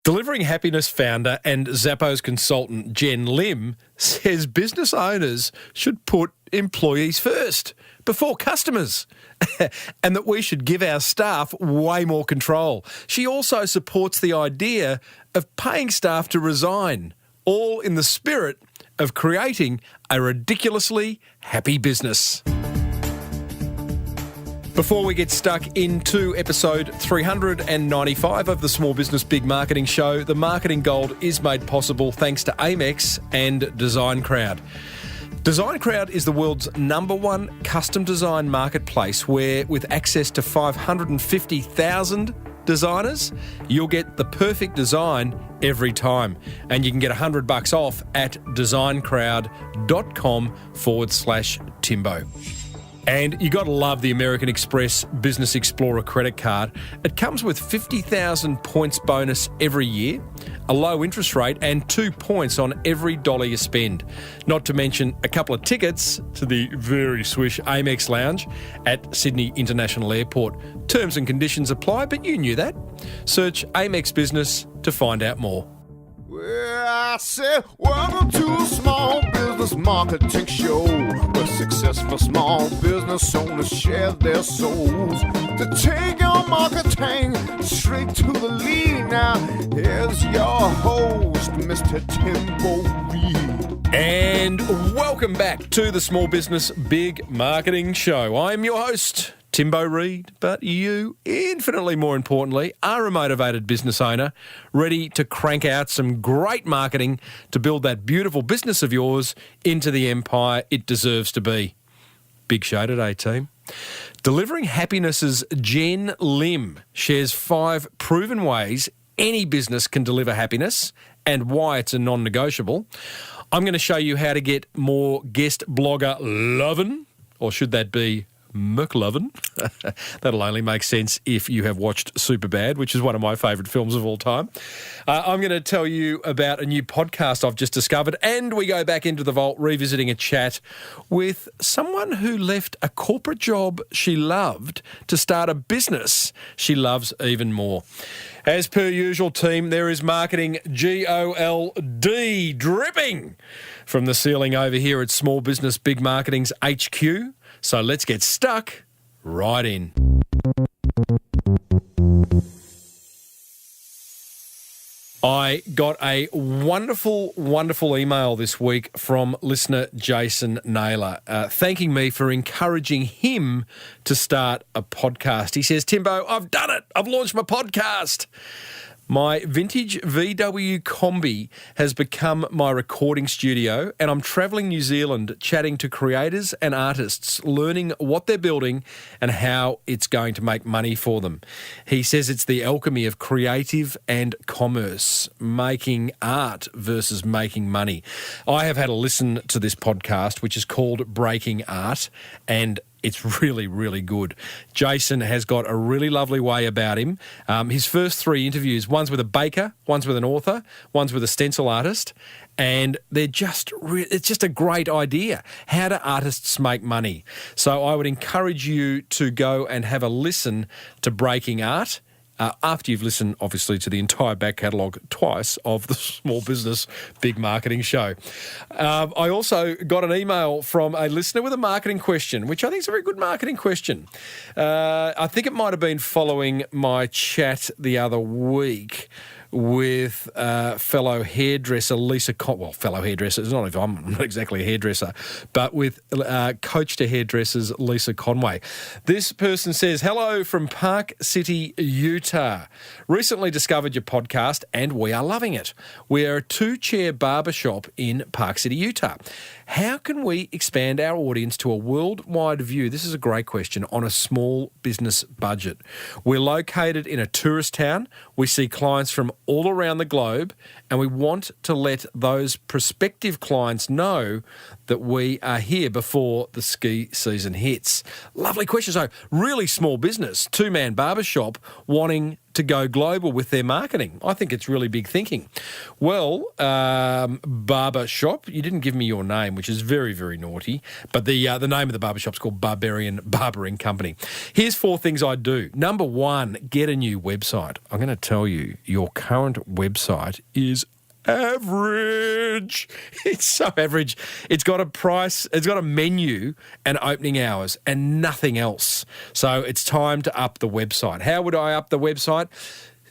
Delivering Happiness founder and Zappos consultant Jenn Lim says business owners should put employees first before customers and that we should give our staff way more control. She also supports the idea of paying staff to resign, all in the spirit of creating a ridiculously happy business. Before we get stuck into episode 395 of the Small Business Big Marketing Show, the Marketing Gold is made possible thanks to Amex and Design Crowd. Design Crowd is the world's #1 custom design marketplace where, with access to 550,000 designers, you'll get the perfect design every time. And you can get $100 off at designcrowd.com/Timbo. And you got to love the American Express Business Explorer credit card. It comes with 50,000 points bonus every year, a low interest rate, and 2 points on every dollar you spend. Not to mention a couple of tickets to the very swish Amex Lounge at Sydney International Airport. Terms and conditions apply, but you knew that. Search Amex Business to find out more. Well, I said, welcome to a small business marketing show, where successful small business owners share their souls to take your marketing straight to the lead. Now, here's your host, Mr. Timbo Reid. And welcome back to the Small Business Big Marketing Show. I'm your host, Timbo Reid, but you, infinitely more importantly, are a motivated business owner ready to crank out some great marketing to build that beautiful business of yours into the empire it deserves to be. Big show today, team. Delivering Happiness's Jenn Lim shares 5 proven ways any business can deliver happiness and why it's a non-negotiable. I'm going to show you how to get more guest blogger lovin', or should that be McLovin? That'll only make sense if you have watched Superbad, which is one of my favourite films of all time. I'm going to tell you about a new podcast I've just discovered, and we go back into the vault revisiting a chat with someone who left a corporate job she loved to start a business she loves even more. As per usual, team, there is marketing GOLD dripping from the ceiling over here at Small Business Big Marketing's HQ. So let's get stuck right in. I got a wonderful, wonderful email this week from listener Jason Naylor, thanking me for encouraging him to start a podcast. He says, Timbo, I've done it. I've launched my podcast. My vintage VW Combi has become my recording studio, and I'm travelling New Zealand chatting to creators and artists, learning what they're building and how it's going to make money for them. He says it's the alchemy of creative and commerce, making art versus making money. I have had a listen to this podcast, which is called Breaking Art, and it's really, really good. Jason has got a really lovely way about him. His first 3 interviews, one's with a baker, one's with an author, one's with a stencil artist, and they're it's just a great idea. How do artists make money? So I would encourage you to go and have a listen to Breaking Art. After you've listened, obviously, to the entire back catalogue twice of the Small Business Big Marketing Show. I also got an email from a listener with a marketing question, which I think is a very good marketing question. I think it might have been following my chat the other week with fellow hairdresser Lisa fellow hairdresser, I'm not exactly a hairdresser, but with coach to hairdressers Lisa Conway. This person says, hello from Park City, Utah. Recently discovered your podcast and we are loving it. We are a 2-chair barbershop in Park City, Utah. How can we expand our audience to a worldwide view? This is a great question, on a small business budget. We're located in a tourist town. We see clients from all around the globe, and we want to let those prospective clients know that we are here before the ski season hits. Lovely question. So really small business, 2-man barbershop wanting to go global with their marketing. I think it's really big thinking. Well, barber shop, you didn't give me your name, which is very, very naughty, but the name of the barber shop's called Barbarian Barbering Company. Here's 4 things I do. Number 1, get a new website. I'm going to tell you, your current website is average. It's so average. It's got a price, it's got a menu and opening hours and nothing else. So it's time to up the website. How would I up the website?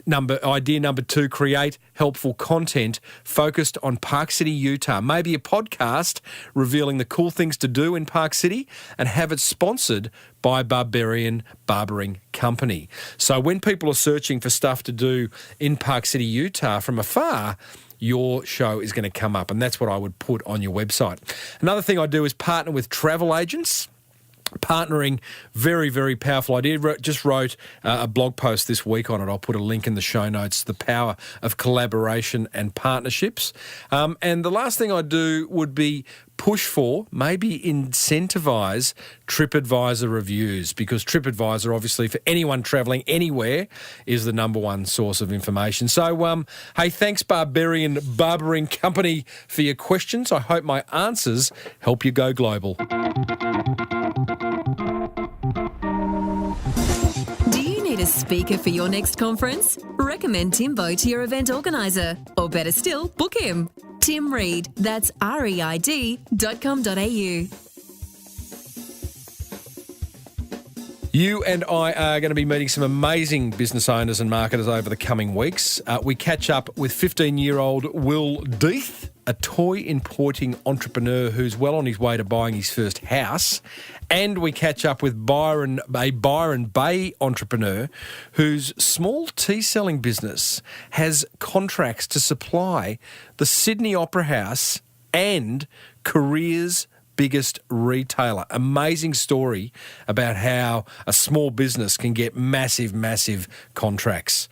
Idea number 2, create helpful content focused on Park City, Utah. Maybe a podcast revealing the cool things to do in Park City and have it sponsored by Barbarian Barbering Company. So when people are searching for stuff to do in Park City, Utah from afar, your show is going to come up, and that's what I would put on your website. Another thing I do is partner with travel agents. Partnering, very, very powerful idea. Just wrote a blog post this week on it. I'll put a link in the show notes, the power of collaboration and partnerships. And the last thing I do would be push for, maybe incentivise TripAdvisor reviews, because TripAdvisor, obviously, for anyone travelling anywhere, is the number 1 source of information. So, hey, thanks, Barbarian Barbering Company, for your questions. I hope my answers help you go global. Need a speaker for your next conference? Recommend Timbo to your event organiser. Or better still, book him. Tim Reid, that's reid.com.au. You and I are going to be meeting some amazing business owners and marketers over the coming weeks. We catch up with 15-year-old Will Death, a toy importing entrepreneur who's well on his way to buying his first house. And we catch up with a Byron Bay entrepreneur whose small tea selling business has contracts to supply the Sydney Opera House and Korea's biggest retailer. Amazing story about how a small business can get massive, massive contracts.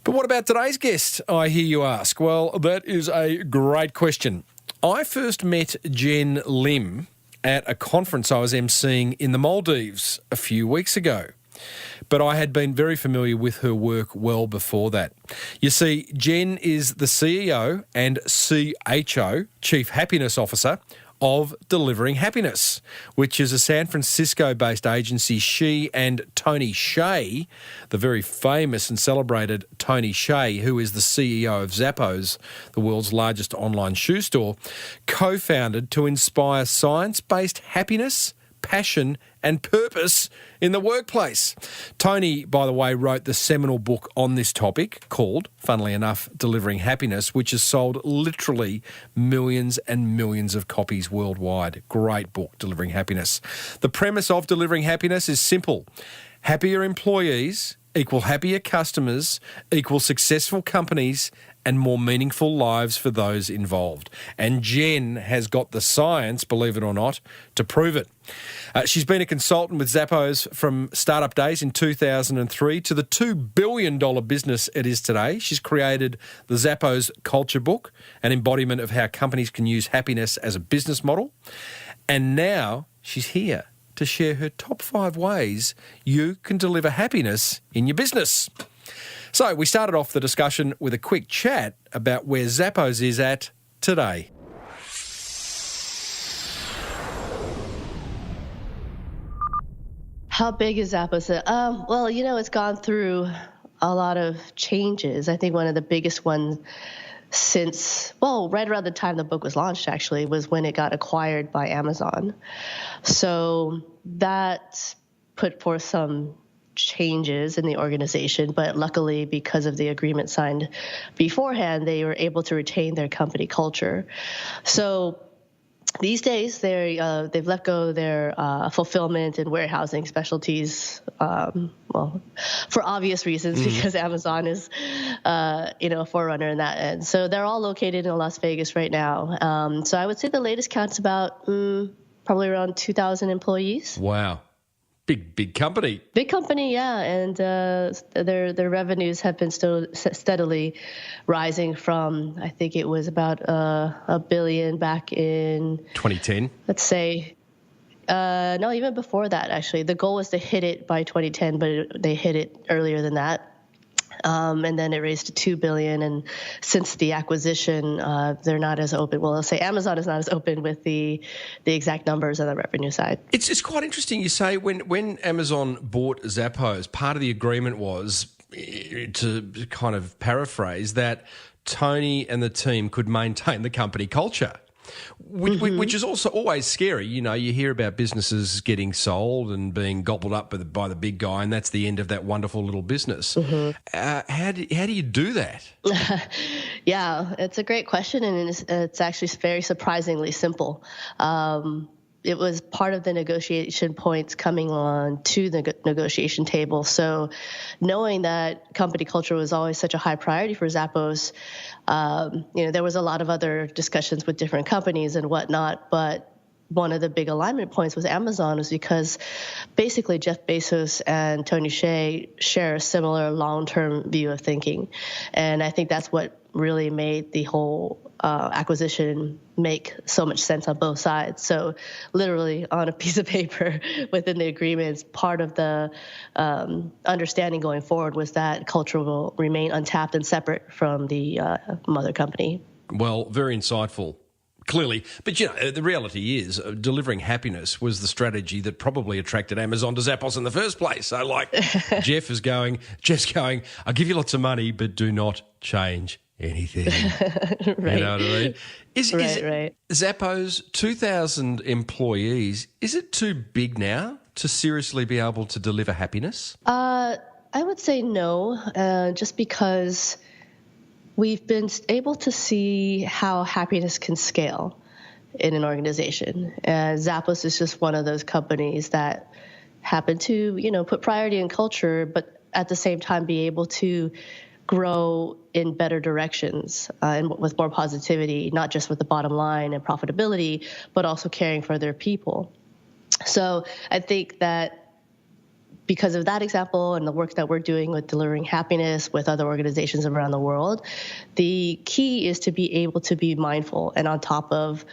But what about today's guest, I hear you ask? Well, that is a great question. I first met Jenn Lim at a conference I was emceeing in the Maldives a few weeks ago. But I had been very familiar with her work well before that. You see, Jenn is the CEO and CHO, Chief Happiness Officer, of Delivering Happiness, which is a San Francisco-based agency. She and Tony Hsieh, the very famous and celebrated Tony Hsieh, who is the CEO of Zappos, the world's largest online shoe store, co-founded to inspire science-based happiness, passion and purpose in the workplace. Tony, by the way, wrote the seminal book on this topic called, funnily enough, Delivering Happiness, which has sold literally millions and millions of copies worldwide. Great book, Delivering Happiness. The premise of Delivering Happiness is simple. Happier employees equal happier customers equal successful companies and more meaningful lives for those involved. And Jenn has got the science, believe it or not, to prove it. She's been a consultant with Zappos from startup days in 2003 to the $2 billion business it is today. She's created the Zappos Culture Book, an embodiment of how companies can use happiness as a business model. And now she's here to share her top 5 ways you can deliver happiness in your business. So we started off the discussion with a quick chat about where Zappos is at today. How big is Zappos? Well, it's gone through a lot of changes. I think one of the biggest ones since, right around the time the book was launched, actually, was when it got acquired by Amazon. So that put forth some changes in the organization, but luckily, because of the agreement signed beforehand, they were able to retain their company culture. So these days, they've let go their fulfillment and warehousing specialties, for obvious reasons, because Amazon is, a forerunner in that end. So they're all located in Las Vegas right now. So I would say the latest count's about probably around 2,000 employees. Wow. Big company. Big company, yeah, and their revenues have been still steadily rising from, I think it was about $1 billion back in 2010. Let's say, no, even before that. Actually, the goal was to hit it by 2010, but they hit it earlier than that. And then it raised to $2 billion. And since the acquisition, they're not as open. Well, I'll say Amazon is not as open with the exact numbers on the revenue side. It's quite interesting. You say when Amazon bought Zappos, part of the agreement was, to kind of paraphrase, that Tony and the team could maintain the company culture. Which is also always scary. You know, you hear about businesses getting sold and being gobbled up by the big guy, and that's the end of that wonderful little business. How do you do that? Yeah, it's a great question, and it's actually very surprisingly simple. It was part of the negotiation points coming on to the negotiation table. So knowing that company culture was always such a high priority for Zappos, there was a lot of other discussions with different companies and whatnot, but one of the big alignment points with Amazon was because basically Jeff Bezos and Tony Hsieh share a similar long-term view of thinking. And I think that's what really made the whole acquisition make so much sense on both sides. So literally on a piece of paper within the agreements, part of the understanding going forward was that culture will remain untapped and separate from the mother company. Well, very insightful. Clearly. But, the reality is delivering happiness was the strategy that probably attracted Amazon to Zappos in the first place. So, Jeff's going, I'll give you lots of money, but do not change anything. Right. You know what I mean? Right. Zappos, 2,000 employees, is it too big now to seriously be able to deliver happiness? I would say no, just because we've been able to see how happiness can scale in an organization. Zappos is just one of those companies that happen to, put priority in culture, but at the same time be able to grow in better directions and with more positivity, not just with the bottom line and profitability, but also caring for their people. So I think that because of that example and the work that we're doing with delivering happiness with other organizations around the world, the key is to be able to be mindful and on top of,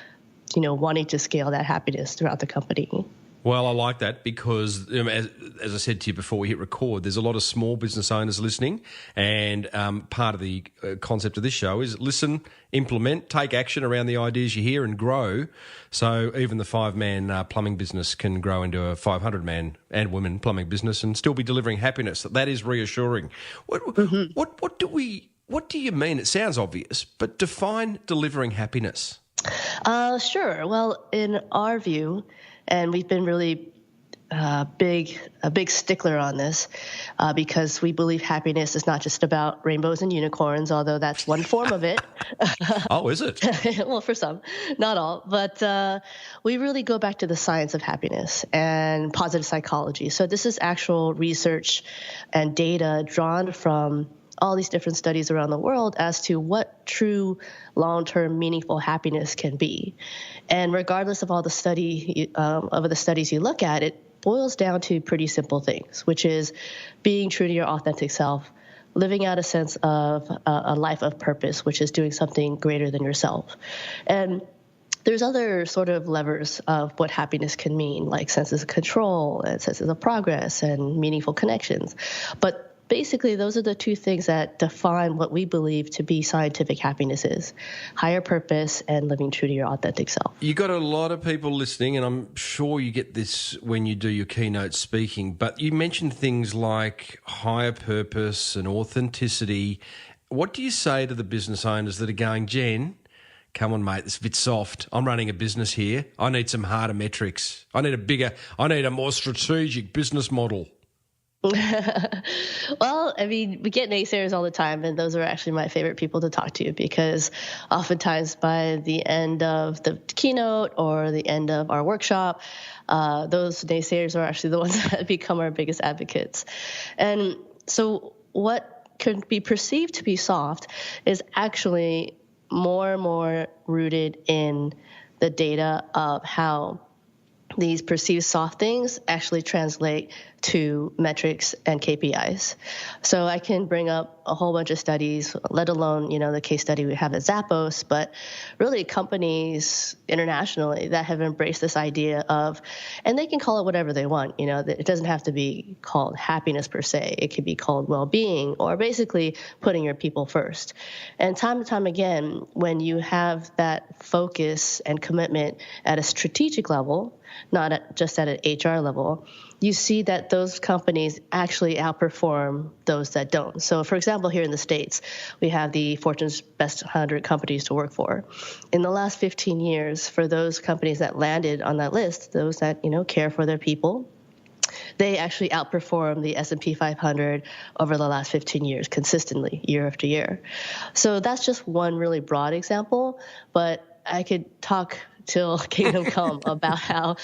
wanting to scale that happiness throughout the company. Well, I like that because, as I said to you before we hit record, there's a lot of small business owners listening, and part of the concept of this show is listen, implement, take action around the ideas you hear and grow. So even the 5-man plumbing business can grow into a 500-man and women plumbing business and still be delivering happiness. That is reassuring. What do you mean? It sounds obvious, but define delivering happiness. Sure. Well, in our view, and we've been really a big stickler on this because we believe happiness is not just about rainbows and unicorns, although that's one form of it. Oh, is it? Well, for some, not all. But we really go back to the science of happiness and positive psychology. So this is actual research and data drawn from all these different studies around the world as to what true long-term meaningful happiness can be. And regardless of all the studies you look at, it boils down to pretty simple things, which is being true to your authentic self, living out a sense of a life of purpose, which is doing something greater than yourself. And there's other sort of levers of what happiness can mean, like senses of control and senses of progress and meaningful connections. But basically, those are the two things that define what we believe to be scientific happiness is: higher purpose and living true to your authentic self. You got a lot of people listening, and I'm sure you get this when you do your keynote speaking, but you mentioned things like higher purpose and authenticity. What do you say to the business owners that are going, Jen, come on, mate, it's a bit soft. I'm running a business here. I need some harder metrics. I need a more strategic business model. Well, I mean, we get naysayers all the time, and those are actually my favorite people to talk to because oftentimes by the end of the keynote or the end of our workshop, those naysayers are actually the ones that become our biggest advocates. And so what could be perceived to be soft is actually more and more rooted in the data of how these perceived soft things actually translate to metrics and KPIs. So I can bring up a whole bunch of studies, let alone, the case study we have at Zappos, but really companies internationally that have embraced this idea of, and they can call it whatever they want, it doesn't have to be called happiness per se. It could be called well-being, or basically putting your people first. And time and time again, when you have that focus and commitment at a strategic level, not just at an HR level, you see that those companies actually outperform those that don't. So, for example, here in the States, we have the Fortune's Best 100 companies to work for. In the last 15 years, for those companies that landed on that list, those that, care for their people, they actually outperform the S&P 500 over the last 15 years consistently, year after year. So that's just one really broad example, but I could talk till kingdom come about how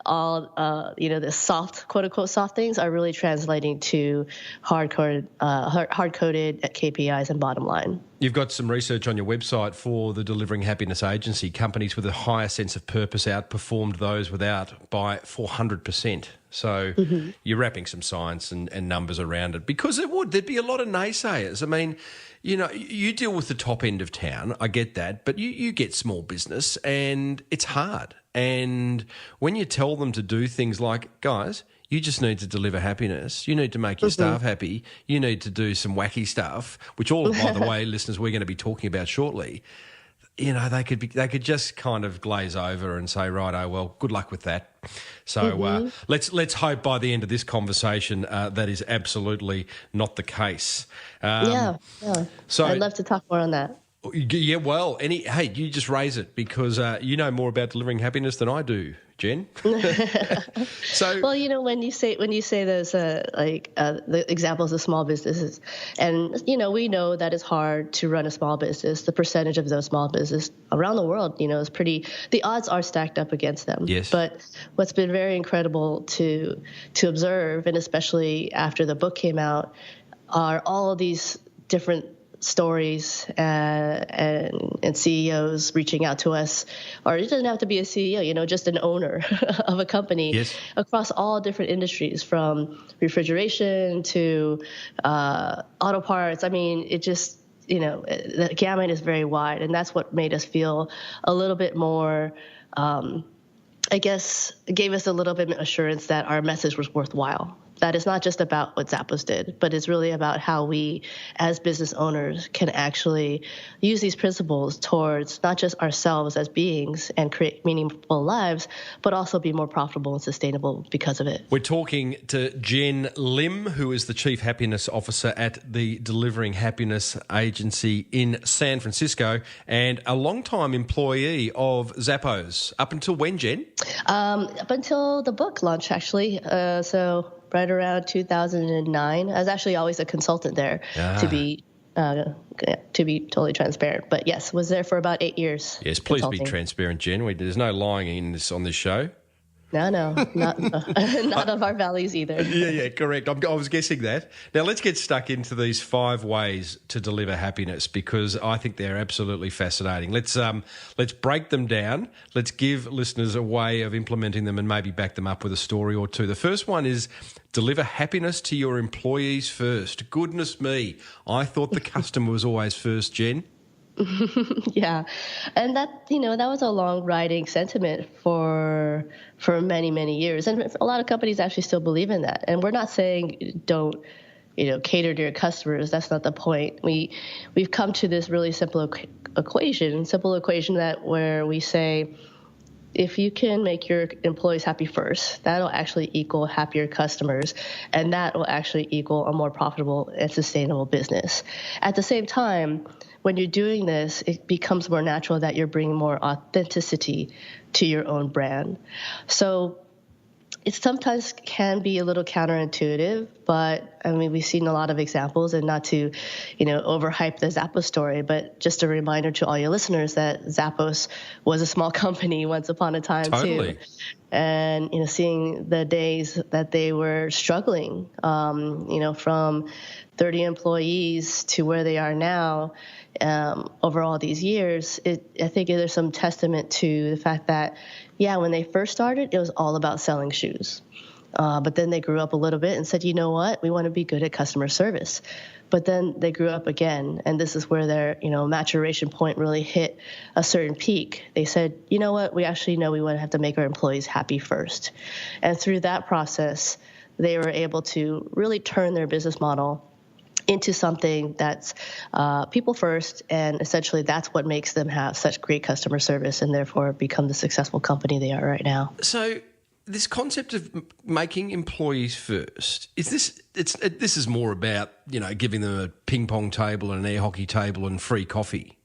all the soft, quote unquote, soft things are really translating to hard-coded KPIs and bottom line. You've got some research on your website for the Delivering Happiness Agency. Companies with a higher sense of purpose outperformed those without by 400%. So you're wrapping some science and numbers around it, because there'd be a lot of naysayers. I mean, you deal with the top end of town, I get that, but you get small business and it's hard. And when you tell them to do things like, guys, you just need to deliver happiness, you need to make your staff happy, you need to do some wacky stuff, which all, by the way, listeners, we're going to be talking about shortly. They could just kind of glaze over and say, right, oh, well, good luck with that. So let's hope by the end of this conversation that is absolutely not the case. Yeah. So I'd love to talk more on that. Yeah, well, you just raise it, because you know more about delivering happiness than I do, Jen. So, well, when you say those the examples of small businesses, and we know that it's hard to run a small business. The percentage of those small businesses around the world, is pretty. The odds are stacked up against them. Yes. But what's been very incredible to observe, and especially after the book came out, are all of these different stories and CEOs reaching out to us, or it doesn't have to be a CEO, just an owner of a company across all different industries, from refrigeration to auto parts. I mean, it just, the gamut is very wide, and that's what made us feel a little bit more, I guess, gave us a little bit of assurance that our message was worthwhile. That it's not just about what Zappos did, but it's really about how we, as business owners, can actually use these principles towards not just ourselves as beings and create meaningful lives, but also be more profitable and sustainable because of it. We're talking to Jenn Lim, who is the Chief Happiness Officer at the Delivering Happiness Agency in San Francisco, and a long-time employee of Zappos. Up until when, Jen? Up until the book launch, actually. So right around 2009. I was actually always a consultant there, to be totally transparent. But yes, was there for about 8 years. Yes, please be transparent, Jen. There's no lying on this show. No, not of our values either. Yeah, correct. I was guessing that. Now let's get stuck into these 5 ways to deliver happiness, because I think they're absolutely fascinating. Let's break them down. Let's give listeners a way of implementing them and maybe back them up with a story or two. The first one is deliver happiness to your employees first. Goodness me, I thought the customer was always first, Jen. Yeah, and that was a long riding sentiment for many, many years, and a lot of companies actually still believe in that. And we're not saying don't cater to your customers. That's not the point. We've come to this really simple equation that where we say, if you can make your employees happy first, that'll actually equal happier customers, and that will actually equal a more profitable and sustainable business. At the same time, when you're doing this, it becomes more natural that you're bringing more authenticity to your own brand. So it sometimes can be a little counterintuitive, but I mean, we've seen a lot of examples, and not to, overhype the Zappos story, but just a reminder to all your listeners that Zappos was a small company once upon a time too. And, seeing the days that they were struggling, from 30 employees to where they are now, over all these years, I think there's some testament to the fact that, when they first started, it was all about selling shoes. But then they grew up a little bit and said, you know what, we want to be good at customer service. But then they grew up again, and this is where their, maturation point really hit a certain peak. They said, you know what, we actually know we want to have to make our employees happy first. And through that process, they were able to really turn their business model into something that's people first, and essentially that's what makes them have such great customer service and therefore become the successful company they are right now. So this concept of making employees first, this is more about, giving them a ping pong table and an air hockey table and free coffee.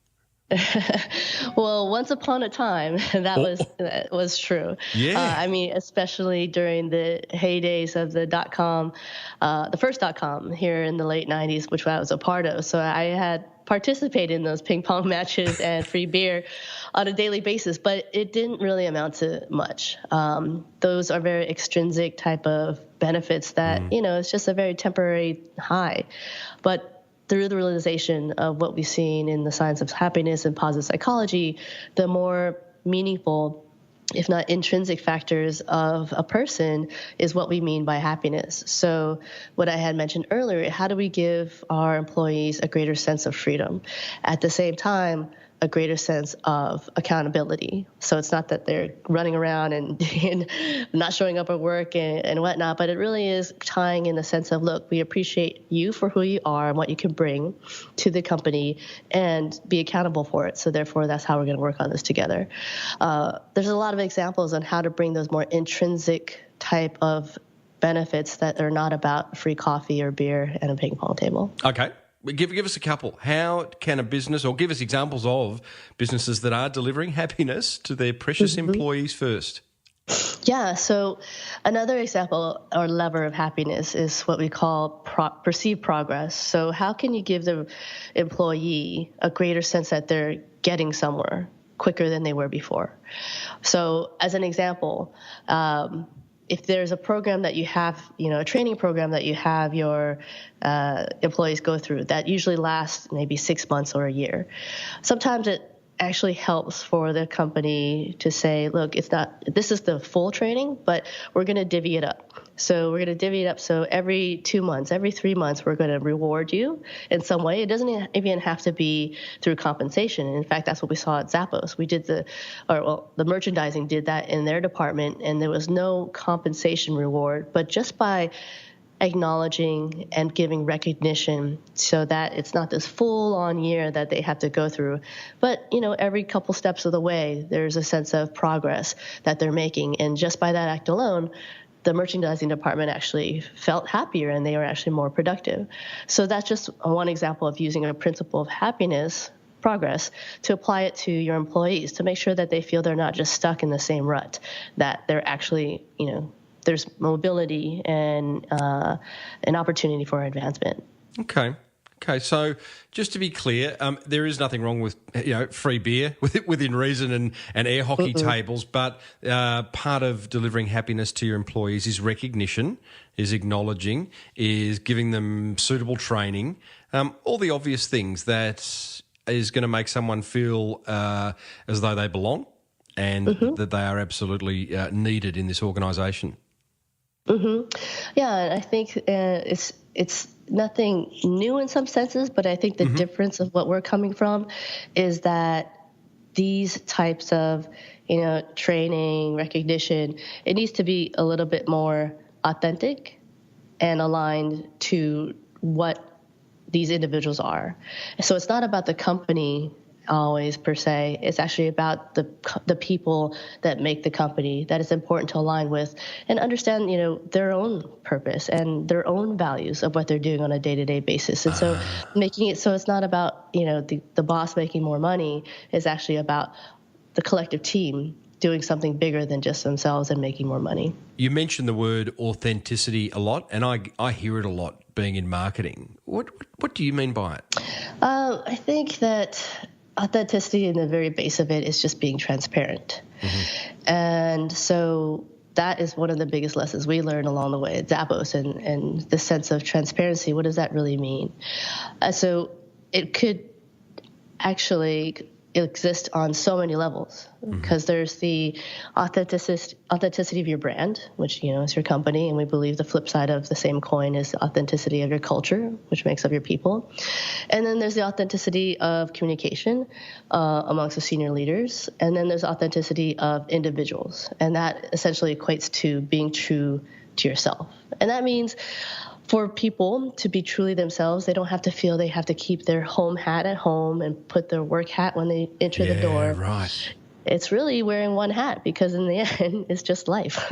Well, once upon a time, that was true. Yeah. Especially during the heydays of the .com, the first .com here in the late 90s, which I was a part of. So I had participated in those ping pong matches and free beer on a daily basis, but it didn't really amount to much. Those are very extrinsic type of benefits that, it's just a very temporary high. But through the realization of what we've seen in the science of happiness and positive psychology, the more meaningful, if not intrinsic factors of a person is what we mean by happiness. So what I had mentioned earlier, how do we give our employees a greater sense of freedom? At the same time, a greater sense of accountability. So it's not that they're running around and not showing up at work and whatnot, but it really is tying in the sense of, look, we appreciate you for who you are and what you can bring to the company and be accountable for it. So therefore, that's how we're going to work on this together. There's a lot of examples on how to bring those more intrinsic type of benefits that are not about free coffee or beer and a ping pong table. Okay. Give us a couple. How can a business, or give us examples of businesses that are delivering happiness to their precious employees first? Yeah, so another example or lever of happiness is what we call perceived progress. So how can you give the employee a greater sense that they're getting somewhere quicker than they were before? So as an example, if there's a program that you have, a training program that you have your employees go through that usually lasts maybe 6 months or a year, sometimes it actually helps for the company to say, look, this is the full training, but we're going to divvy it up. So we're going to divvy it up. So every 2 months, every 3 months, we're going to reward you in some way. It doesn't even have to be through compensation. In fact, that's what we saw at Zappos. We did the merchandising did that in their department, and there was no compensation reward, but just by acknowledging and giving recognition so that it's not this full-on year that they have to go through. But, every couple steps of the way, there's a sense of progress that they're making. And just by that act alone, the merchandising department actually felt happier and they were actually more productive. So that's just one example of using a principle of happiness, progress, to apply it to your employees, to make sure that they feel they're not just stuck in the same rut, that they're actually, there's mobility and an opportunity for advancement. Okay, so just to be clear, there is nothing wrong with free beer within reason and air hockey tables, but part of delivering happiness to your employees is recognition, is acknowledging, is giving them suitable training, all the obvious things that is going to make someone feel as though they belong and that they are absolutely needed in this organisation. Yeah, and I think it's nothing new in some senses, but I think the difference of what we're coming from is that these types of, training, recognition, it needs to be a little bit more authentic and aligned to what these individuals are. So it's not about the company always per se. It's actually about the people that make the company that it's important to align with and understand, their own purpose and their own values of what they're doing on a day-to-day basis. And so making it so it's not about, the boss making more money. It's actually about the collective team doing something bigger than just themselves and making more money. You mentioned the word authenticity a lot, and I hear it a lot being in marketing. What do you mean by it? I think that authenticity in the very base of it is just being transparent. And so that is one of the biggest lessons we learned along the way at Zappos and the sense of transparency. What does that really mean? So it could actually exist on so many levels, because there's the authenticity of your brand, which, is your company. And we believe the flip side of the same coin is the authenticity of your culture, which makes up your people. And then there's the authenticity of communication amongst the senior leaders. And then there's authenticity of individuals. And that essentially equates to being true to yourself. And that means for people to be truly themselves, they don't have to feel they have to keep their home hat at home and put their work hat when they enter the door. Right. It's really wearing one hat, because in the end, it's just life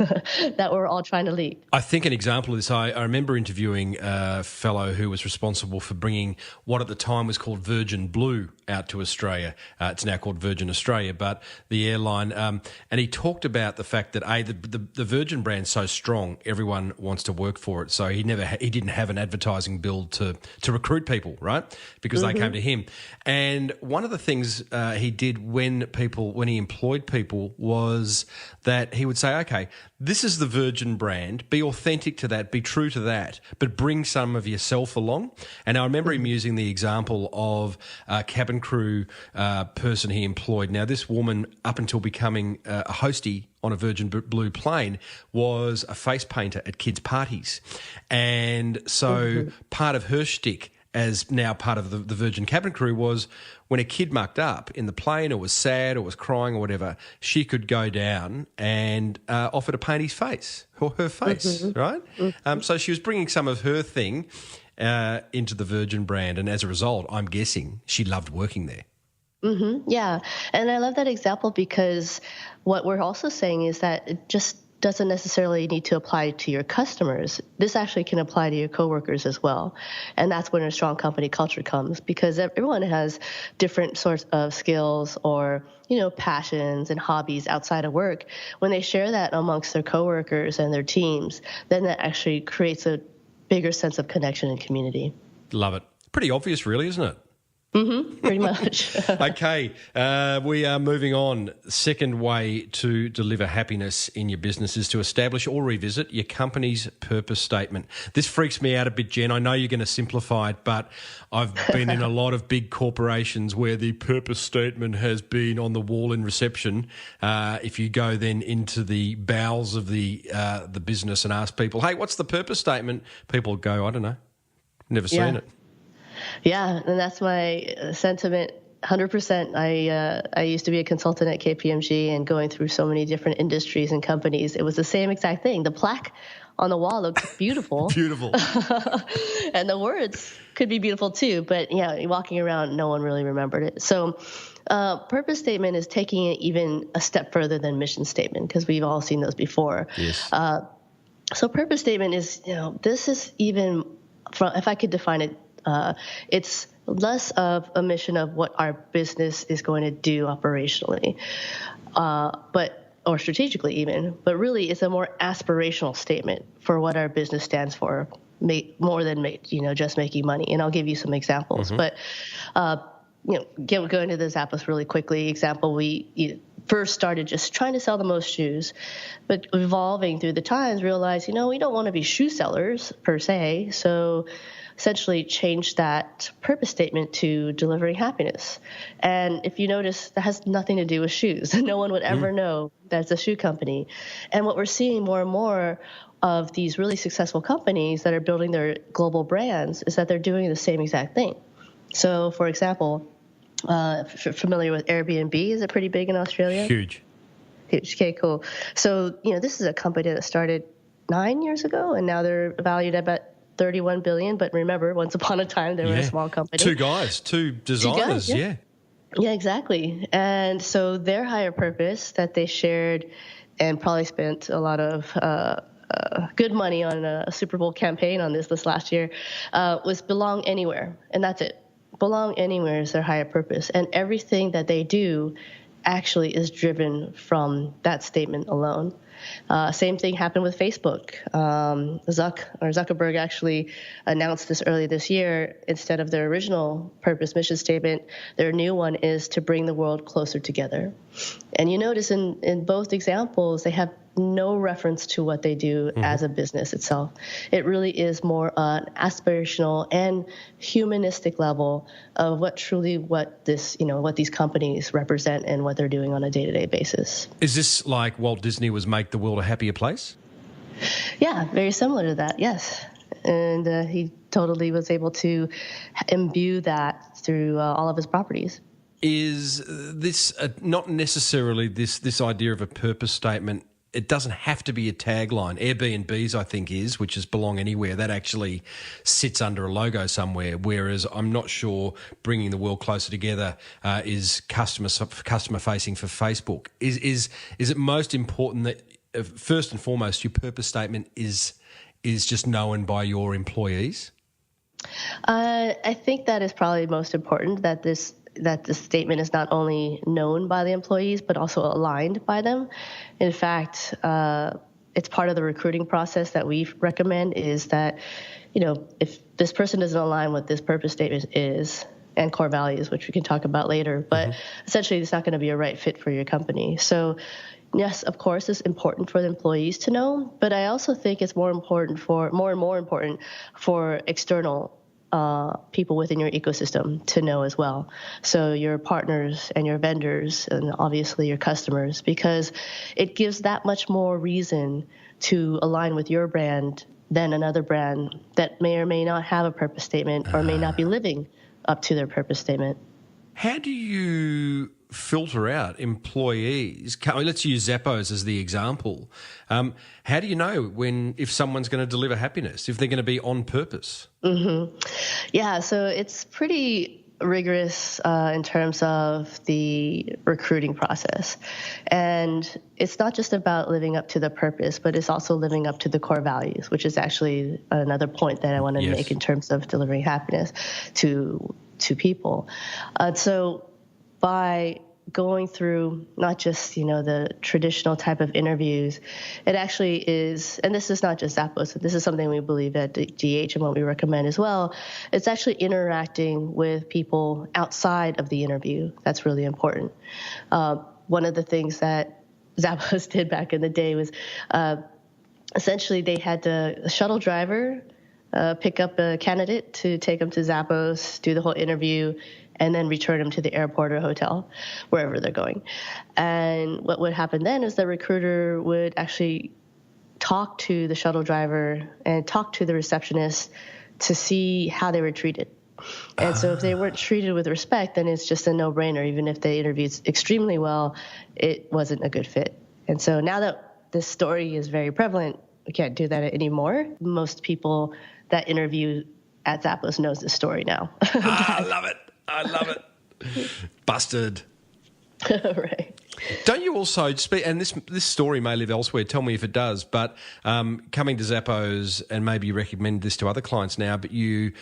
that we're all trying to lead. I think an example of this, I remember interviewing a fellow who was responsible for bringing what at the time was called Virgin Blue out to Australia. It's now called Virgin Australia, but the airline, and he talked about the fact that the Virgin brand's so strong, everyone wants to work for it. So he didn't have an advertising bill to recruit people, right? Because they came to him. And one of the things he did when he employed people was that he would say, okay, this is the Virgin brand, be authentic to that, be true to that, but bring some of yourself along. And I remember him using the example of a cabin crew person he employed. Now, this woman, up until becoming a hostie on a Virgin Blue plane, was a face painter at kids' parties. And so part of her shtick, as now part of the Virgin cabin crew, was when a kid mucked up in the plane or was sad or was crying or whatever, she could go down and offer to paint his face or her face, right? So she was bringing some of her thing into the Virgin brand, and as a result, I'm guessing she loved working there. Yeah, and I love that example, because what we're also saying is that it just doesn't necessarily need to apply to your customers. This actually can apply to your coworkers as well. And that's when a strong company culture comes, because everyone has different sorts of skills or, passions and hobbies outside of work. When they share that amongst their coworkers and their teams, then that actually creates a bigger sense of connection and community. Love it. Pretty obvious, really, isn't it? Pretty much. Okay, we are moving on. Second way to deliver happiness in your business is to establish or revisit your company's purpose statement. This freaks me out a bit, Jen. I know you're going to simplify it, but I've been in a lot of big corporations where the purpose statement has been on the wall in reception. If you go then into the bowels of the business and ask people, hey, what's the purpose statement? People go, I don't know, never seen it. Yeah, and that's my sentiment, 100%. I used to be a consultant at KPMG, and going through so many different industries and companies, it was the same exact thing. The plaque on the wall looked beautiful. Beautiful. And the words could be beautiful too, but walking around, no one really remembered it. So purpose statement is taking it even a step further than mission statement, because we've all seen those before. Yes. So purpose statement is, this is even, if I could define it, it's less of a mission of what our business is going to do operationally, or strategically even, but really it's a more aspirational statement for what our business stands for, more than just making money. And I'll give you some examples. But going to the Zappos really quickly. Example, we first started just trying to sell the most shoes, but evolving through the times, realized we don't want to be shoe sellers per se, so essentially changed that purpose statement to delivering happiness. And if you notice, that has nothing to do with shoes. No one would ever know that's a shoe company. And what we're seeing more and more of these really successful companies that are building their global brands is that they're doing the same exact thing. So, for example, if you're familiar with Airbnb, is it pretty big in Australia? Huge. Okay, cool. So, this is a company that started 9 years ago, and now they're valued at about $31 billion. But remember, once upon a time, they were a small company. Two designers, yeah. Yeah, exactly. And so their higher purpose that they shared and probably spent a lot of good money on a Super Bowl campaign on this last year was belong anywhere. And that's it. Belong anywhere is their higher purpose. And everything that they do actually is driven from that statement alone. Same thing happened with Facebook. Zuckerberg actually announced this early this year. Instead of their original purpose mission statement, their new one is to bring the world closer together. And you notice in both examples, they have no reference to what they do as a business itself. It really is more an aspirational and humanistic level of what these companies represent and what they're doing on a day-to-day basis. Is this like Walt Disney was Make the World a Happier Place? Yeah, very similar to that, yes. And he totally was able to imbue that through all of his properties. Is this not necessarily this idea of a purpose statement? It doesn't have to be a tagline. Airbnb's, I think, which is belong anywhere. That actually sits under a logo somewhere, whereas I'm not sure bringing the world closer together is customer facing for Facebook. Is it most important that first and foremost your purpose statement is just known by your employees? I think that is probably most important, that this statement is not only known by the employees, but also aligned by them. In fact, it's part of the recruiting process that we recommend is that, if this person doesn't align with this purpose statement is and core values, which we can talk about later, but essentially it's not going to be a right fit for your company. So yes, of course, it's important for the employees to know, but I also think it's more and more important for external people within your ecosystem to know as well. So your partners and your vendors and obviously your customers, because it gives that much more reason to align with your brand than another brand that may or may not have a purpose statement or may not be living up to their purpose statement. How do you filter out employees? Let's use Zappos as the example. How do you know if someone's going to deliver happiness, if they're going to be on purpose? Yeah, so it's pretty rigorous in terms of the recruiting process. And it's not just about living up to the purpose, but it's also living up to the core values, which is actually another point that I want to make in terms of delivering happiness to people. So by going through not just, the traditional type of interviews, it actually is, and this is not just Zappos, this is something we believe at GH and what we recommend as well, it's actually interacting with people outside of the interview. That's really important. One of the things that Zappos did back in the day was essentially they had a shuttle driver pick up a candidate to take them to Zappos, do the whole interview, and then return them to the airport or hotel, wherever they're going. And what would happen then is the recruiter would actually talk to the shuttle driver and talk to the receptionist to see how they were treated. And so if they weren't treated with respect, then it's just a no-brainer. Even if they interviewed extremely well, it wasn't a good fit. And so now that this story is very prevalent, we can't do that anymore. Most people that interview at Zappos knows this story now. I love it. I love it. Busted. Right. Don't you also speak, and this story may live elsewhere, tell me if it does, but coming to Zappos, and maybe you recommend this to other clients now, but you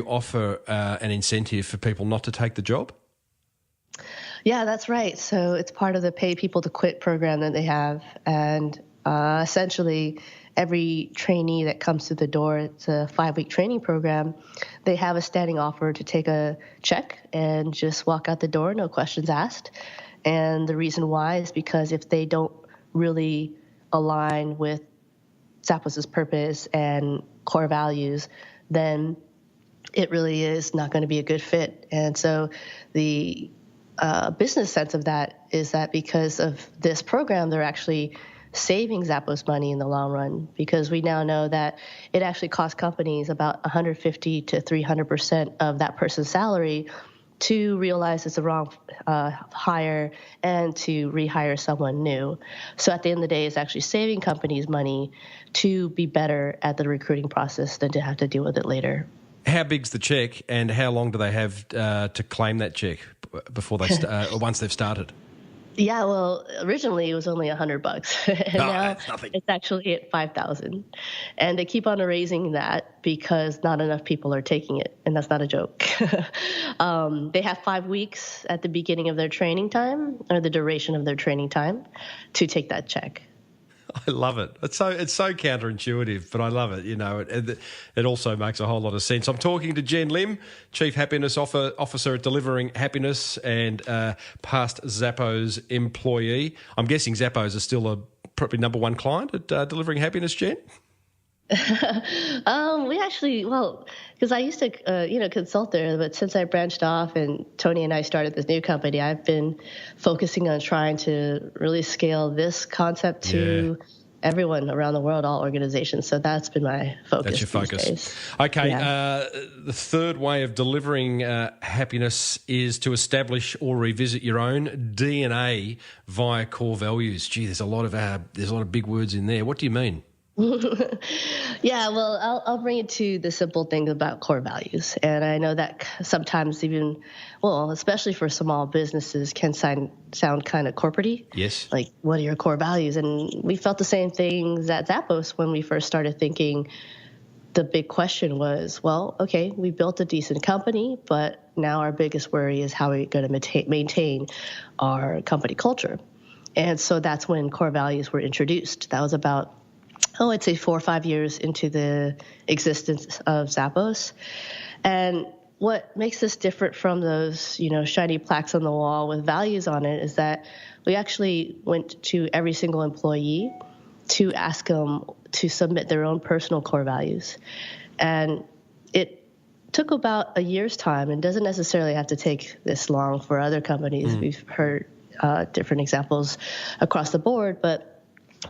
offer an incentive for people not to take the job? Yeah, that's right. So it's part of the Pay People to Quit program that they have. And essentially, every trainee that comes through the door, it's a 5-week training program, they have a standing offer to take a check and just walk out the door, no questions asked. And the reason why is because if they don't really align with Zappos' purpose and core values, then it really is not going to be a good fit. And so the business sense of that is that because of this program, they're actually saving Zappos money in the long run, because we now know that it actually costs companies about 150 to 300% of that person's salary to realize it's the wrong hire and to rehire someone new. So at the end of the day, it's actually saving companies money to be better at the recruiting process than to have to deal with it later. How big's the check, and how long do they have to claim that check before they once they've started? Yeah, well, originally it was only $100, and now it's actually at $5,000, and they keep on raising that because not enough people are taking it, and that's not a joke. They have 5 weeks at the beginning of their training time, or the duration of their training time, to take that check. I love it. It's so counterintuitive, but I love it. It also makes a whole lot of sense. I'm talking to Jenn Lim, Chief Happiness Officer at Delivering Happiness and past Zappos employee. I'm guessing Zappos are still probably number one client at delivering happiness, Jen? We actually, because I used to, consult there, but since I branched off and Tony and I started this new company, I've been focusing on trying to really scale this concept to everyone around the world, all organizations. So that's been my focus. That's your focus. These days. Okay. Yeah. The third way of delivering happiness is to establish or revisit your own DNA via core values. Gee, there's a lot of big words in there. What do you mean? Yeah, well, I'll bring it to the simple thing about core values. And I know that sometimes even, especially for small businesses, can sound kind of corporate-y. Yes. Like, what are your core values? And we felt the same things at Zappos when we first started thinking. The big question was, okay, we built a decent company, but now our biggest worry is how we're going to maintain our company culture. And so that's when core values were introduced. That was about I'd say 4 or 5 years into the existence of Zappos. And what makes this different from those, shiny plaques on the wall with values on it is that we actually went to every single employee to ask them to submit their own personal core values. And it took about a year's time, and doesn't necessarily have to take this long for other companies. We've heard different examples across the board, but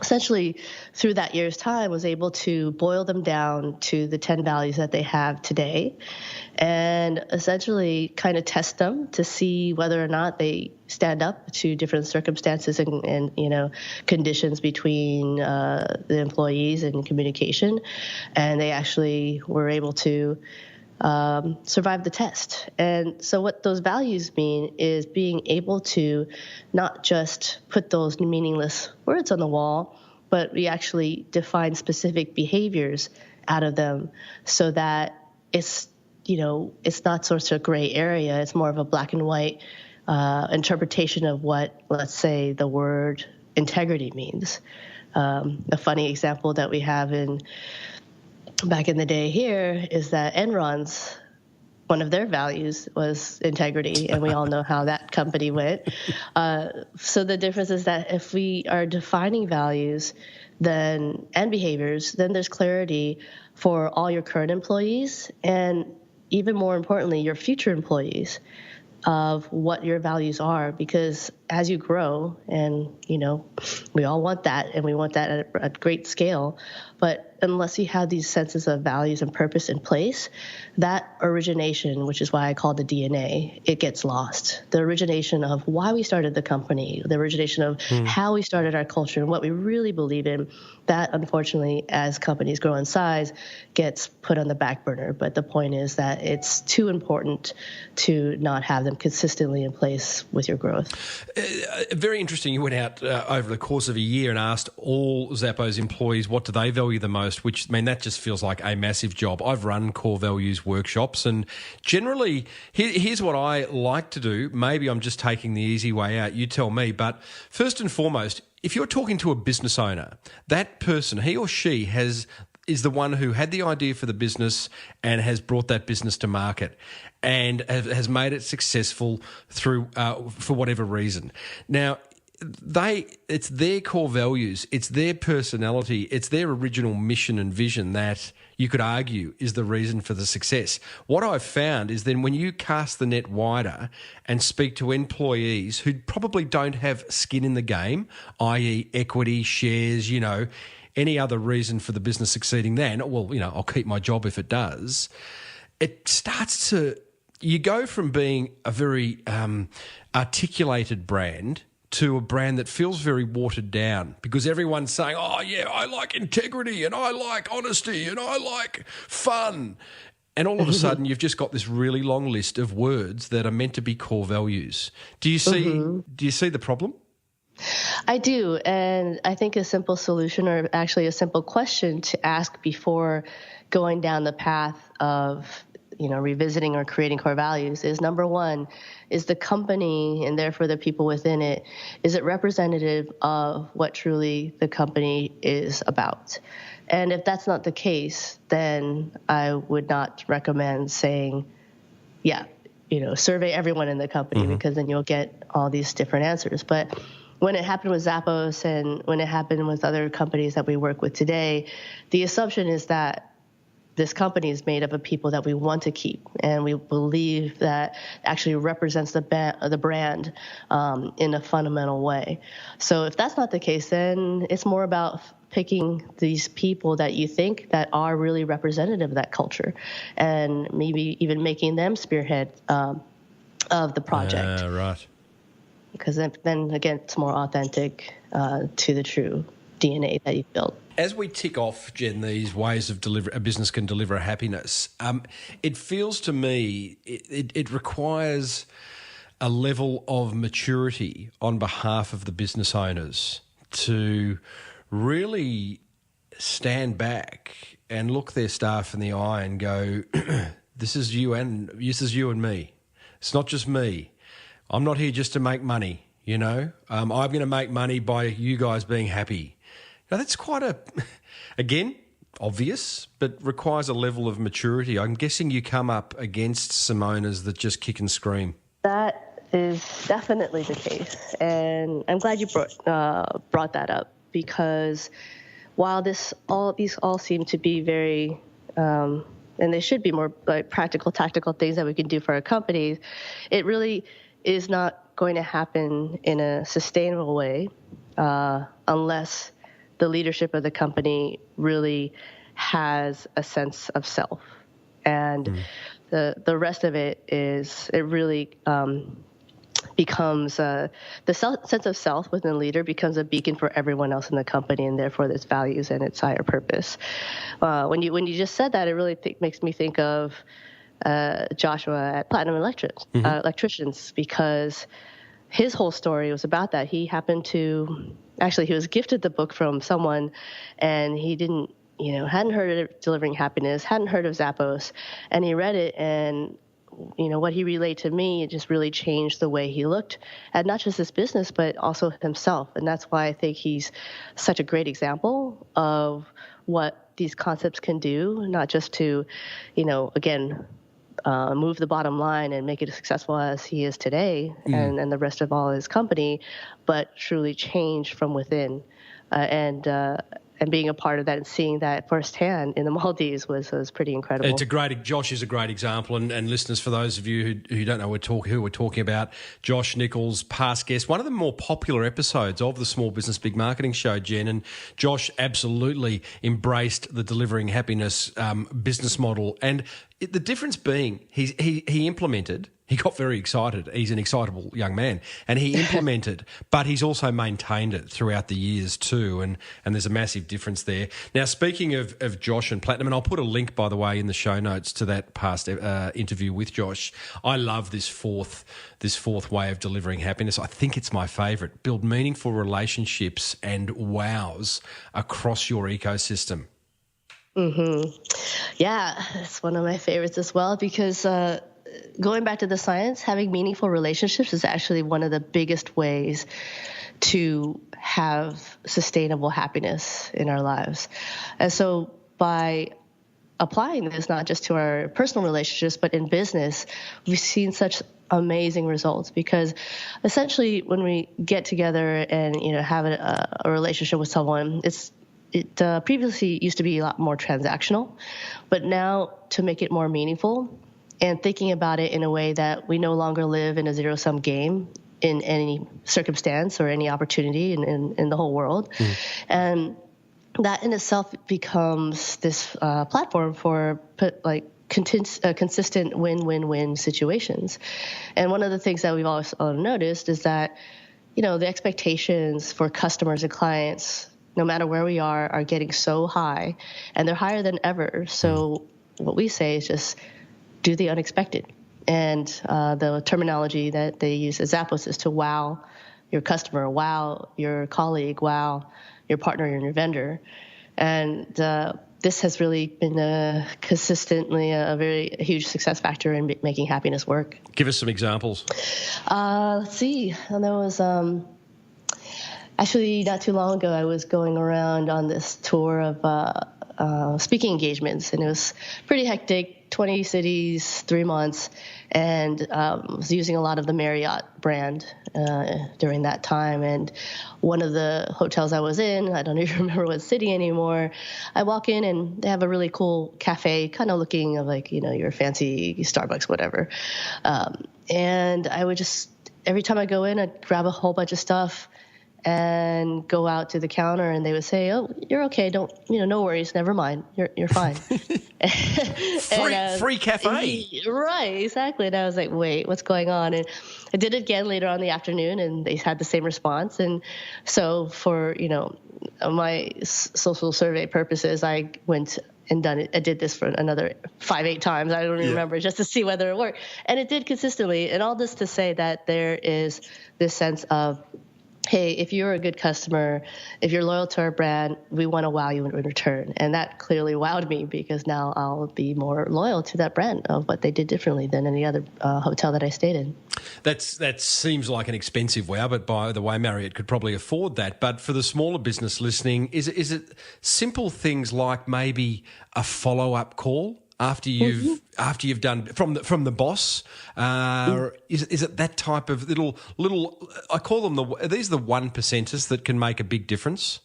essentially through that year's time was able to boil them down to the 10 values that they have today, and essentially kind of test them to see whether or not they stand up to different circumstances and conditions between the employees and communication. And they actually were able to survive the test. And so what those values mean is being able to not just put those meaningless words on the wall, but we actually define specific behaviors out of them so that it's not sort of gray area. It's more of a black and white interpretation of what, let's say, the word integrity means. A funny example that we have back in the day here is that Enron's, one of their values was integrity, and we all know how that company went. So the difference is that if we are defining values and behaviors, then there's clarity for all your current employees, and even more importantly, your future employees, of what your values are. Because as you grow, and we all want that, and we want that at a great scale, but unless you have these senses of values and purpose in place, that origination, which is why I call the DNA, it gets lost. The origination of why we started the company, the origination of how we started our culture and what we really believe in, that unfortunately, as companies grow in size, gets put on the back burner. But the point is that it's too important to not have them consistently in place with your growth. Very interesting. You went out over the course of a year and asked all Zappos employees what do they value the most, which, that just feels like a massive job. I've run core values workshops, and generally, here's what I like to do. Maybe I'm just taking the easy way out. You tell me. But first and foremost, if you're talking to a business owner, that person, he or she is the one who had the idea for the business and has brought that business to market and has made it successful through for whatever reason. Now, it's their core values, it's their personality, it's their original mission and vision that you could argue is the reason for the success. What I've found is then when you cast the net wider and speak to employees who probably don't have skin in the game, i.e. equity, shares, any other reason for the business succeeding than, I'll keep my job if it does, it starts to, you go from being a very articulated brand to a brand that feels very watered down because everyone's saying, oh, yeah, I like integrity and I like honesty and I like fun. And all of a sudden, you've just got this really long list of words that are meant to be core values. Do you see the problem? I do, and I think a simple solution, or actually a simple question to ask before going down the path of revisiting or creating core values is, number one, is the company and therefore the people within it, is it representative of what truly the company is about? And if that's not the case, then I would not recommend saying, survey everyone in the company, because then you'll get all these different answers. But when it happened with Zappos and when it happened with other companies that we work with today, the assumption is that this company is made up of people that we want to keep, and we believe that actually represents the brand in a fundamental way. So if that's not the case, then it's more about picking these people that you think that are really representative of that culture, and maybe even making them spearhead of the project. Right. Because then again, it's more authentic to the true DNA that you've built. As we tick off, Jen, these ways of a business can deliver happiness, it feels to me it requires a level of maturity on behalf of the business owners to really stand back and look their staff in the eye and go, this is you and me. It's not just me. I'm not here just to make money, you know. I'm going to make money by you guys being happy. Now, that's quite again, obvious, but requires a level of maturity. I'm guessing you come up against some owners that just kick and scream. That is definitely the case. And I'm glad you brought that up, because while these all seem to be very and they should be more like practical, tactical things that we can do for our companies, it really is not going to happen in a sustainable way unless the leadership of the company really has a sense of self. And the rest of it really becomes the sense of self within the leader becomes a beacon for everyone else in the company, and therefore its values and its higher purpose. When you just said that, it really makes me think of Joshua at Platinum Electricians, because his whole story was about that. He was gifted the book from someone, and he hadn't heard of Delivering Happiness, hadn't heard of Zappos, and he read it, and what he relayed to me, it just really changed the way he looked at not just his business, but also himself. And that's why I think he's such a great example of what these concepts can do, not just to, move the bottom line and make it as successful as he is today and the rest of all his company, but truly change from within. And being a part of that and seeing that firsthand in the Maldives was pretty incredible. Josh is a great example, and listeners, for those of you who don't know who we're talking about, Josh Nichols, past guest, one of the more popular episodes of the Small Business Big Marketing Show, Jen, and Josh absolutely embraced the Delivering Happiness business model, and the difference being he implemented. He got very excited. He's an excitable young man, and he implemented, but he's also maintained it throughout the years too, and there's a massive difference there. Now, speaking of Josh and Platinum, and I'll put a link, by the way, in the show notes to that past interview with Josh. I love this fourth way of delivering happiness. I think it's my favourite. Build meaningful relationships and wows across your ecosystem. Mm-hmm. Yeah, it's one of my favorites as well, because going back to the science, having meaningful relationships is actually one of the biggest ways to have sustainable happiness in our lives. And so by applying this not just to our personal relationships, but in business, we've seen such amazing results, because essentially when we get together and have a relationship with someone, it previously used to be a lot more transactional, but now to make it more meaningful and thinking about it in a way that we no longer live in a zero-sum game in any circumstance or any opportunity in the whole world. And that in itself becomes this platform for consistent win-win-win situations. And one of the things that we've always noticed is that, the expectations for customers and clients, no matter where we are getting so high, and they're higher than ever. So what we say is just do the unexpected. And the terminology that they use at Zappos is to wow your customer, wow your colleague, wow your partner and your vendor. And this has really been consistently a very huge success factor in making happiness work. Give us some examples. Let's see. And there was actually not too long ago, I was going around on this tour of speaking engagements, and it was pretty hectic. 20 cities, 3 months, and was using a lot of the Marriott brand during that time. And one of the hotels I was in, I don't even remember what city anymore, I walk in and they have a really cool cafe, kind of looking of like, your fancy Starbucks, whatever. And I would just, every time I go in, I'd grab a whole bunch of stuff and go out to the counter, and they would say, "Oh, you're okay. Don't, no worries. Never mind. You're fine." Free cafe. Right, exactly. And I was like, "Wait, what's going on?" And I did it again later on in the afternoon, and they had the same response. And so for my social survey purposes, I went and done it. I did this for another 5-8 times. I don't remember, just to see whether it worked, and it did consistently. And all this to say that there is this sense of, hey, if you're a good customer, if you're loyal to our brand, we want to wow you in return. And that clearly wowed me, because now I'll be more loyal to that brand of what they did differently than any other hotel that I stayed in. That seems like an expensive wow, but by the way, Marriott could probably afford that. But for the smaller business listening, is it simple things like maybe a follow-up call after you've done from the boss? Is it that type of little? I call them are these the 1%ers that can make a big difference?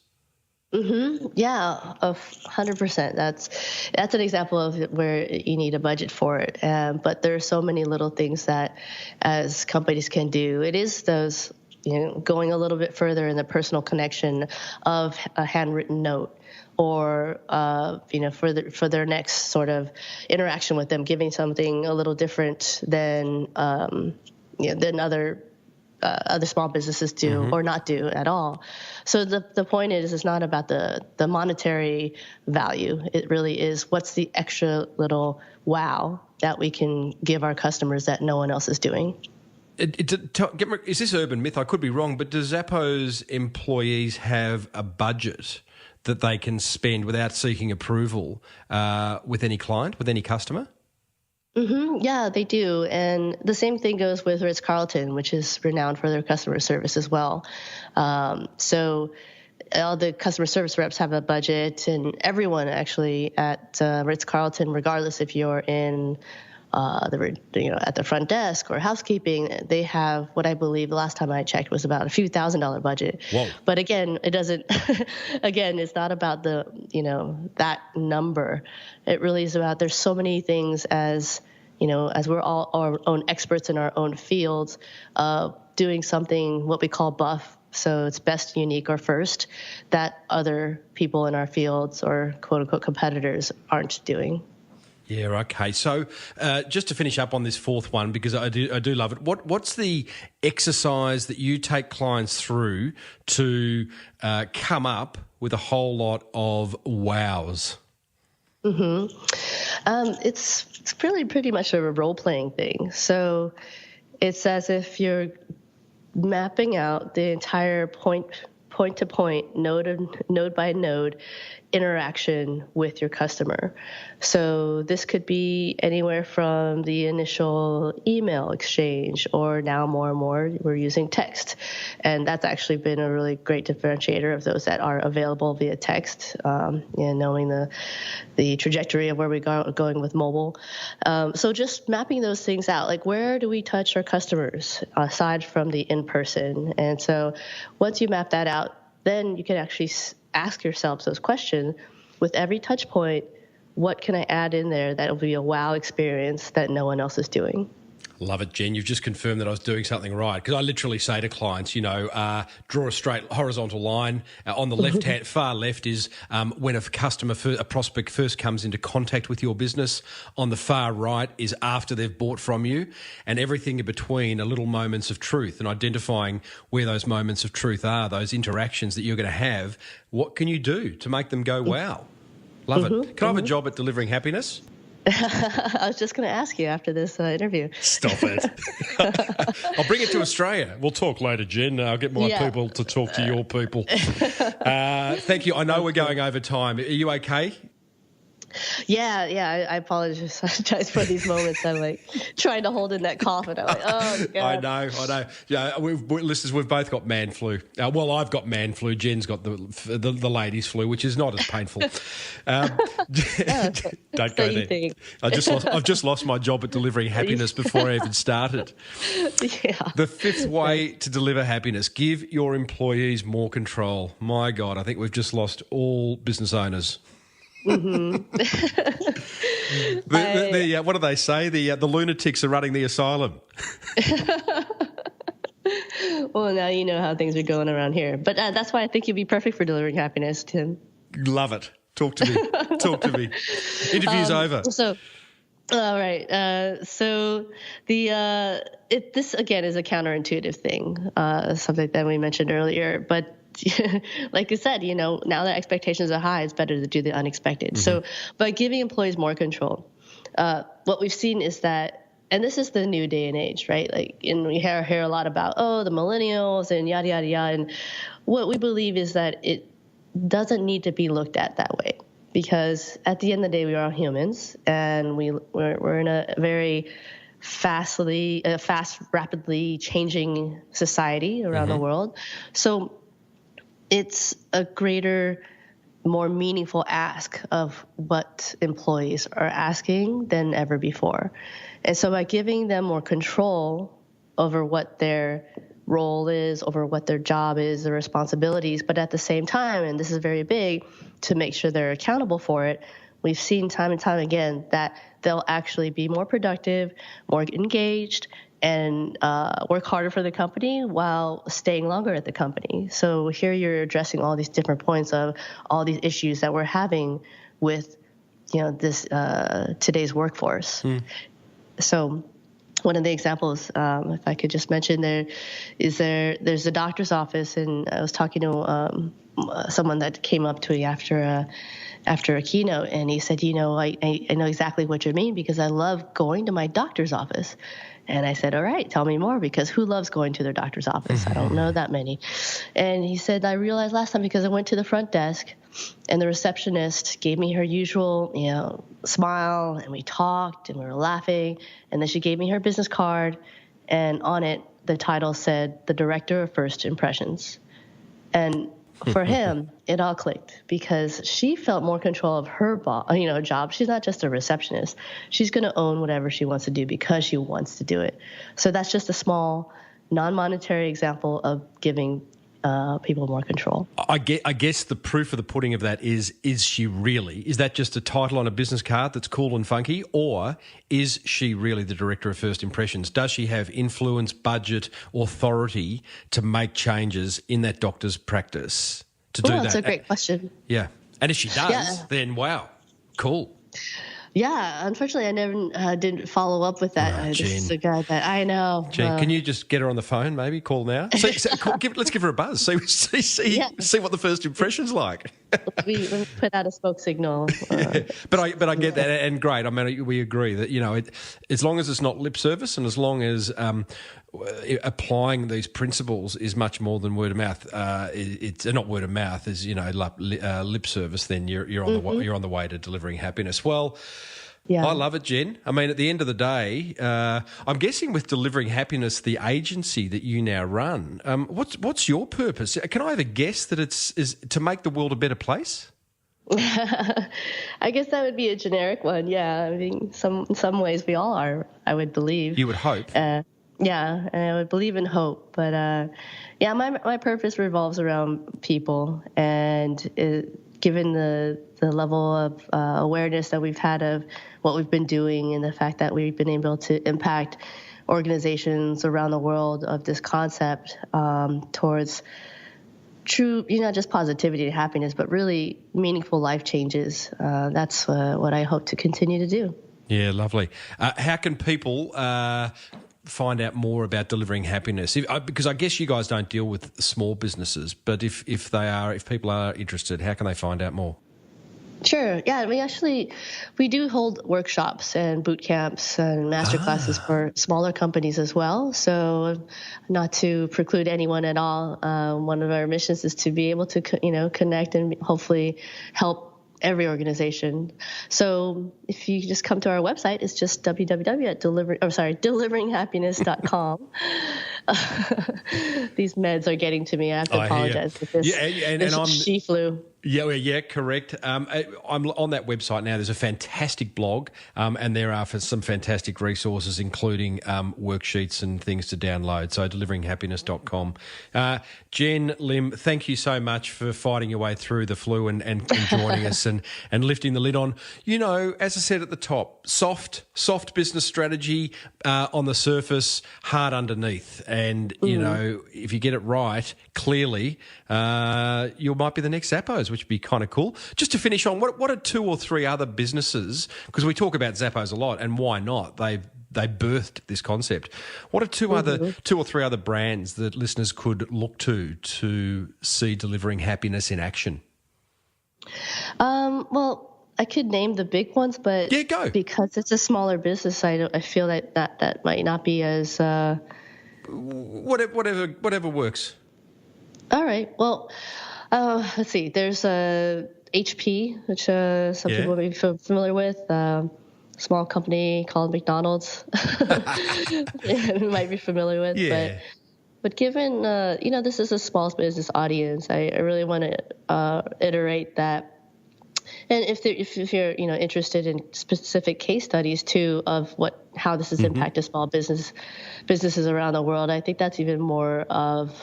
Mm-hmm. Yeah, 100%. That's an example of where you need a budget for it. But there are so many little things that as companies can do. It is those, going a little bit further in the personal connection of a handwritten note, or for their next sort of interaction with them, giving something a little different than other small businesses do, or not do at all. So the point is, it's not about the monetary value. It really is, what's the extra little wow that we can give our customers that no one else is doing. Is this urban myth? I could be wrong, but do Zappos employees have a budget that they can spend without seeking approval with any client, with any customer? Mm-hmm. Yeah, they do. And the same thing goes with Ritz-Carlton, which is renowned for their customer service as well. So all the customer service reps have a budget, and everyone actually at Ritz-Carlton, regardless if you're in at the front desk or housekeeping, they have what I believe the last time I checked was about a few $1,000 budget. Whoa. But again, it doesn't. Again, it's not about the that number. It really is about, there's so many things as we're all our own experts in our own fields, doing something what we call buff. So it's best, unique, or first, that other people in our fields or quote unquote competitors aren't doing. Yeah, okay. So just to finish up on this fourth one, because I do love it, what's the exercise that you take clients through to come up with a whole lot of wows? Mm-hmm. It's really pretty much a role-playing thing. So it's as if you're mapping out the entire point-to-point, node by node interaction with your customer. So this could be anywhere from the initial email exchange, or now more and more we're using text. And that's actually been a really great differentiator of those that are available via text, knowing the trajectory of where we're going with mobile. So just mapping those things out, like where do we touch our customers aside from the in-person? And so once you map that out, then you can actually ask yourselves those questions. With every touch point, what can I add in there that will be a wow experience that no one else is doing? Love it, Jen. You've just confirmed that I was doing something right, because I literally say to clients, draw a straight horizontal line. On the left-hand, far left is when a prospect first comes into contact with your business. On the far right is after they've bought from you, and everything in between are little moments of truth, and identifying where those moments of truth are, those interactions that you're going to have. What can you do to make them go, wow? Love it. Can I have a job at delivering happiness? I was just going to ask you after this interview. Stop it. I'll bring it to Australia. We'll talk later, Jen. I'll get my people to talk to your people. Thank you. I know we're going over time. Are you okay? Yeah. I apologize for these moments. I'm like trying to hold in that cough, and I'm like, oh God. I know. Yeah, listeners, we've both got man flu. Well, I've got man flu. Jen's got the ladies' flu, which is not as painful. Don't go there. I've just lost my job at delivering happiness before I even started. Yeah. The fifth way to deliver happiness: give your employees more control. My God, I think we've just lost all business owners. Mm-hmm. What do they say? The lunatics are running the asylum. Well, now you know how things are going around here. But that's why I think you'd be perfect for delivering happiness, Tim. Love it. Talk to me. Interview's over. So, all right. So this again is a counterintuitive thing, something that we mentioned earlier, but. Like I said, now that expectations are high, it's better to do the unexpected. Mm-hmm. So by giving employees more control, what we've seen is that, and this is the new day and age, right? Like, and we hear a lot about, the millennials and yada, yada, yada. And what we believe is that it doesn't need to be looked at that way, because at the end of the day, we are all humans, and we're in a very rapidly changing society around the world. So it's a greater, more meaningful ask of what employees are asking than ever before. And so by giving them more control over what their role is, over what their job is, their responsibilities, but at the same time, and this is very big, to make sure they're accountable for it, we've seen time and time again that they'll actually be more productive, more engaged, and work harder for the company while staying longer at the company. So here you're addressing all these different points of all these issues that we're having with, this today's workforce. So one of the examples, if I could just mention, there's a doctor's office, and I was talking to someone that came up to me after a keynote, and he said, I know exactly what you mean, because I love going to my doctor's office. And I said, all right, tell me more, because who loves going to their doctor's office? I don't know that many. And he said, I realized last time because I went to the front desk and the receptionist gave me her usual, smile, and we talked and we were laughing. And then she gave me her business card, and on it, the title said, the Director of First Impressions. And for him, it all clicked, because she felt more control of her job. She's not just a receptionist. She's going to own whatever she wants to do because she wants to do it. So that's just a small, non-monetary example of giving people more control. I guess the proof of the pudding of that is she really? Is that just a title on a business card that's cool and funky, or is she really the Director of First Impressions? Does she have influence, budget, authority to make changes in that doctor's practice to do that? That's a great question. Yeah. And if she does, then wow, cool. Yeah, unfortunately, I never didn't follow up with that. This is a guy that I know. Jen, can you just get her on the phone? Maybe call now. Let's give her a buzz. See what the first impression's like. we put out a smoke signal. But I get that, and great. I mean, we agree that as long as it's not lip service, and as long as applying these principles is much more than word of mouth. It's not word of mouth, is lip service. Then you're on the way to delivering happiness. Well. Yeah. I love it, Jen. I mean, at the end of the day, I'm guessing with delivering happiness, the agency that you now run, what's your purpose? Can I have a guess that is to make the world a better place? I guess that would be a generic one. Yeah, I mean, in some ways we all are. I would believe. You would hope. Yeah, I would believe in hope, but my purpose revolves around people, and given the level of awareness that we've had of what we've been doing, and the fact that we've been able to impact organizations around the world of this concept towards true, not just positivity and happiness, but really meaningful life changes. That's what I hope to continue to do. Yeah, lovely. How can people find out more about delivering happiness? Because I guess you guys don't deal with small businesses, but if people are interested, how can they find out more? Sure. Yeah, we do hold workshops and boot camps and master classes for smaller companies as well. So not to preclude anyone at all, one of our missions is to be able to, connect and hopefully help every organization. So if you just come to our website, it's just www.deliveringhapiness.com. These meds are getting to me. I have to apologize for this. And I'm she flu. Yeah, correct. I'm on that website now. There's a fantastic blog, and there are some fantastic resources, including worksheets and things to download. So deliveringhapiness.com. Jenn Lim, thank you so much for fighting your way through the flu and joining us and lifting the lid on. You know, as I said at the top, soft business strategy on the surface, hard underneath. And, you know, if you get it right, clearly, you might be the next Zappos, which would be kind of cool. Just to finish on, what are 2 or 3 other businesses, because we talk about Zappos a lot, and why not? They birthed this concept. What are 2 or 3 other brands that listeners could look to see delivering happiness in action? Well, I could name the big ones, but go. Because it's a smaller business, I feel that might not be as whatever works. All right. Well, let's see. There's HP, which some people may be familiar with. Small company called McDonald's. You might be familiar with. Yeah. But given this is a small business audience, I really want to iterate that. And if you're interested in specific case studies too of how this has impacted small businesses around the world, I think that's even more of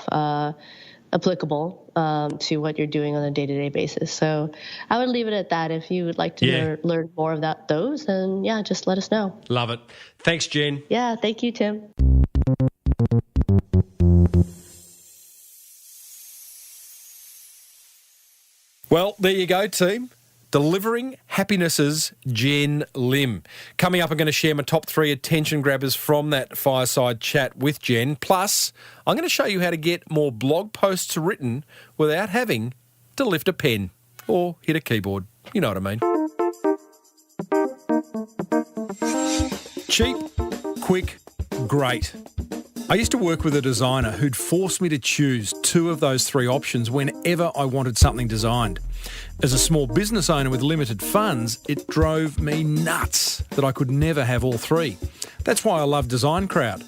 applicable to what you're doing on a day-to-day basis. So I would leave it at that. If you would like to learn more about those, then just let us know. Love it. Thanks, Jenn. Yeah, thank you, Tim. Well, there you go, team. Delivering Happiness's Jenn Lim. Coming up, I'm going to share my top 3 attention grabbers from that fireside chat with Jenn. Plus, I'm going to show you how to get more blog posts written without having to lift a pen or hit a keyboard. You know what I mean. Cheap, quick, great. I used to work with a designer who'd force me to choose 2 of those 3 options whenever I wanted something designed. As a small business owner with limited funds, it drove me nuts that I could never have all 3. That's why I love Design Crowd.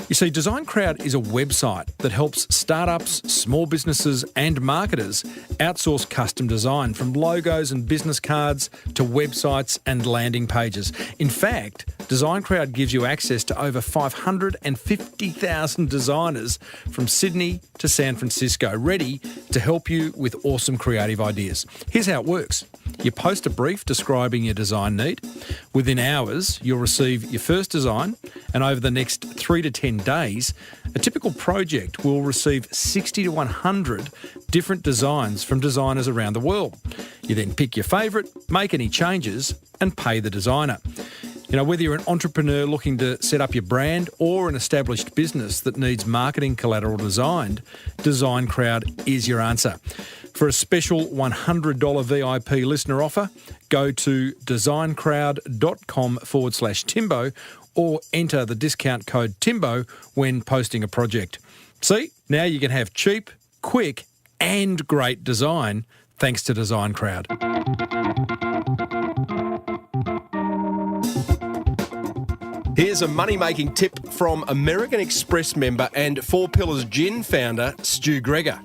You see, Design Crowd is a website that helps startups, small businesses and marketers outsource custom design, from logos and business cards to websites and landing pages. In fact, Design Crowd gives you access to over 550,000 designers from Sydney to San Francisco, ready to help you with awesome creative ideas. Here's how it works. You post a brief describing your design need. Within hours, you'll receive your first design, and over the next 3 to 10 days, a typical project will receive 60 to 100 different designs from designers around the world. You then pick your favourite, make any changes, and pay the designer. You know, whether you're an entrepreneur looking to set up your brand or an established business that needs marketing collateral designed, Design Crowd is your answer. For a special $100 VIP listener offer, go to designcrowd.com/Timbo or enter the discount code Timbo when posting a project. See, now you can have cheap, quick, and great design thanks to Design Crowd. Here's a money-making tip from American Express member and 4 Pillars Gin founder, Stu Gregor.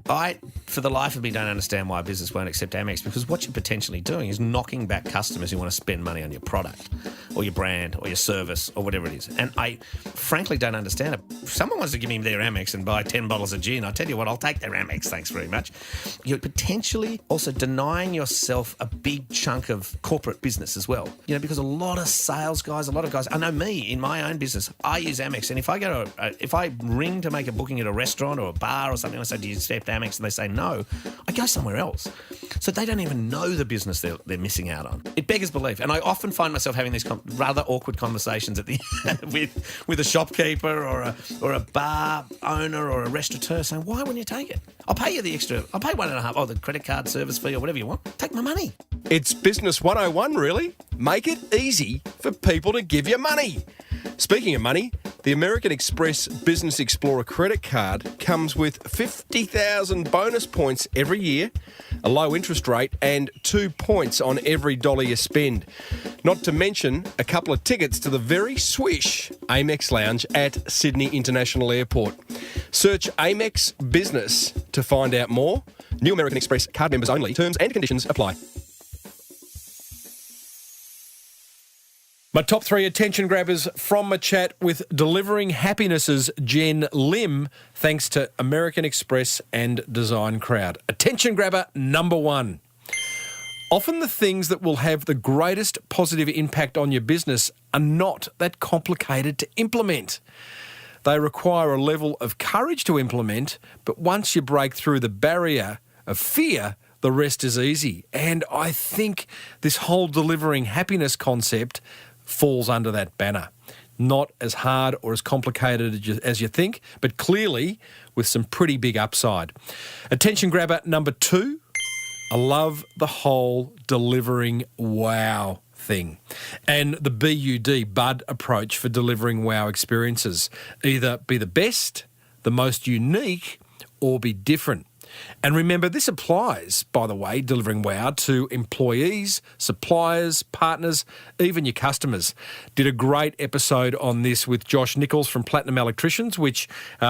I, for the life of me, don't understand why a business won't accept Amex, because what you're potentially doing is knocking back customers who want to spend money on your product or your brand or your service or whatever it is. And I frankly don't understand it. If someone wants to give me their Amex and buy 10 bottles of gin, I tell you what, I'll take their Amex, thanks very much. You're potentially also denying yourself a big chunk of corporate business as well. You know, because a lot of sales guys, I know me in my own business, I use Amex. And if I go to, if I ring to make a booking at a restaurant or a bar or something, I say, do you accept Amex? And they say no, I go somewhere else. So they don't even know the business they're missing out on. It beggars belief. And I often find myself having these rather awkward conversations at the with a shopkeeper or a bar owner or a restaurateur saying, why wouldn't you take it? I'll pay you the extra. I'll pay $1.50, the credit card service fee or whatever you want. Take my money. It's Business 101, really. Make it easy for people to give you money. Speaking of money, The American Express Business Explorer credit card comes with 50,000 bonus points every year, a low interest rate, and 2 points on every dollar you spend. Not to mention a couple of tickets to the very swish Amex Lounge at Sydney International Airport. Search Amex Business to find out more. New American Express card members only. Terms and conditions apply. My top 3 attention grabbers from my chat with Delivering Happiness's Jenn Lim, thanks to American Express and Design Crowd. Attention grabber number 1. Often the things that will have the greatest positive impact on your business are not that complicated to implement. They require a level of courage to implement, but once you break through the barrier of fear, the rest is easy. And I think this whole delivering happiness concept falls under that banner. Not as hard or as complicated as you think, but clearly with some pretty big upside. Attention grabber number 2, I love the whole delivering wow thing and the BUD approach for delivering wow experiences. Either be the best, the most unique, or be different. And remember, this applies, by the way, delivering wow to employees, suppliers, partners, even your customers. Did a great episode on this with Josh Nichols from Platinum Electricians, which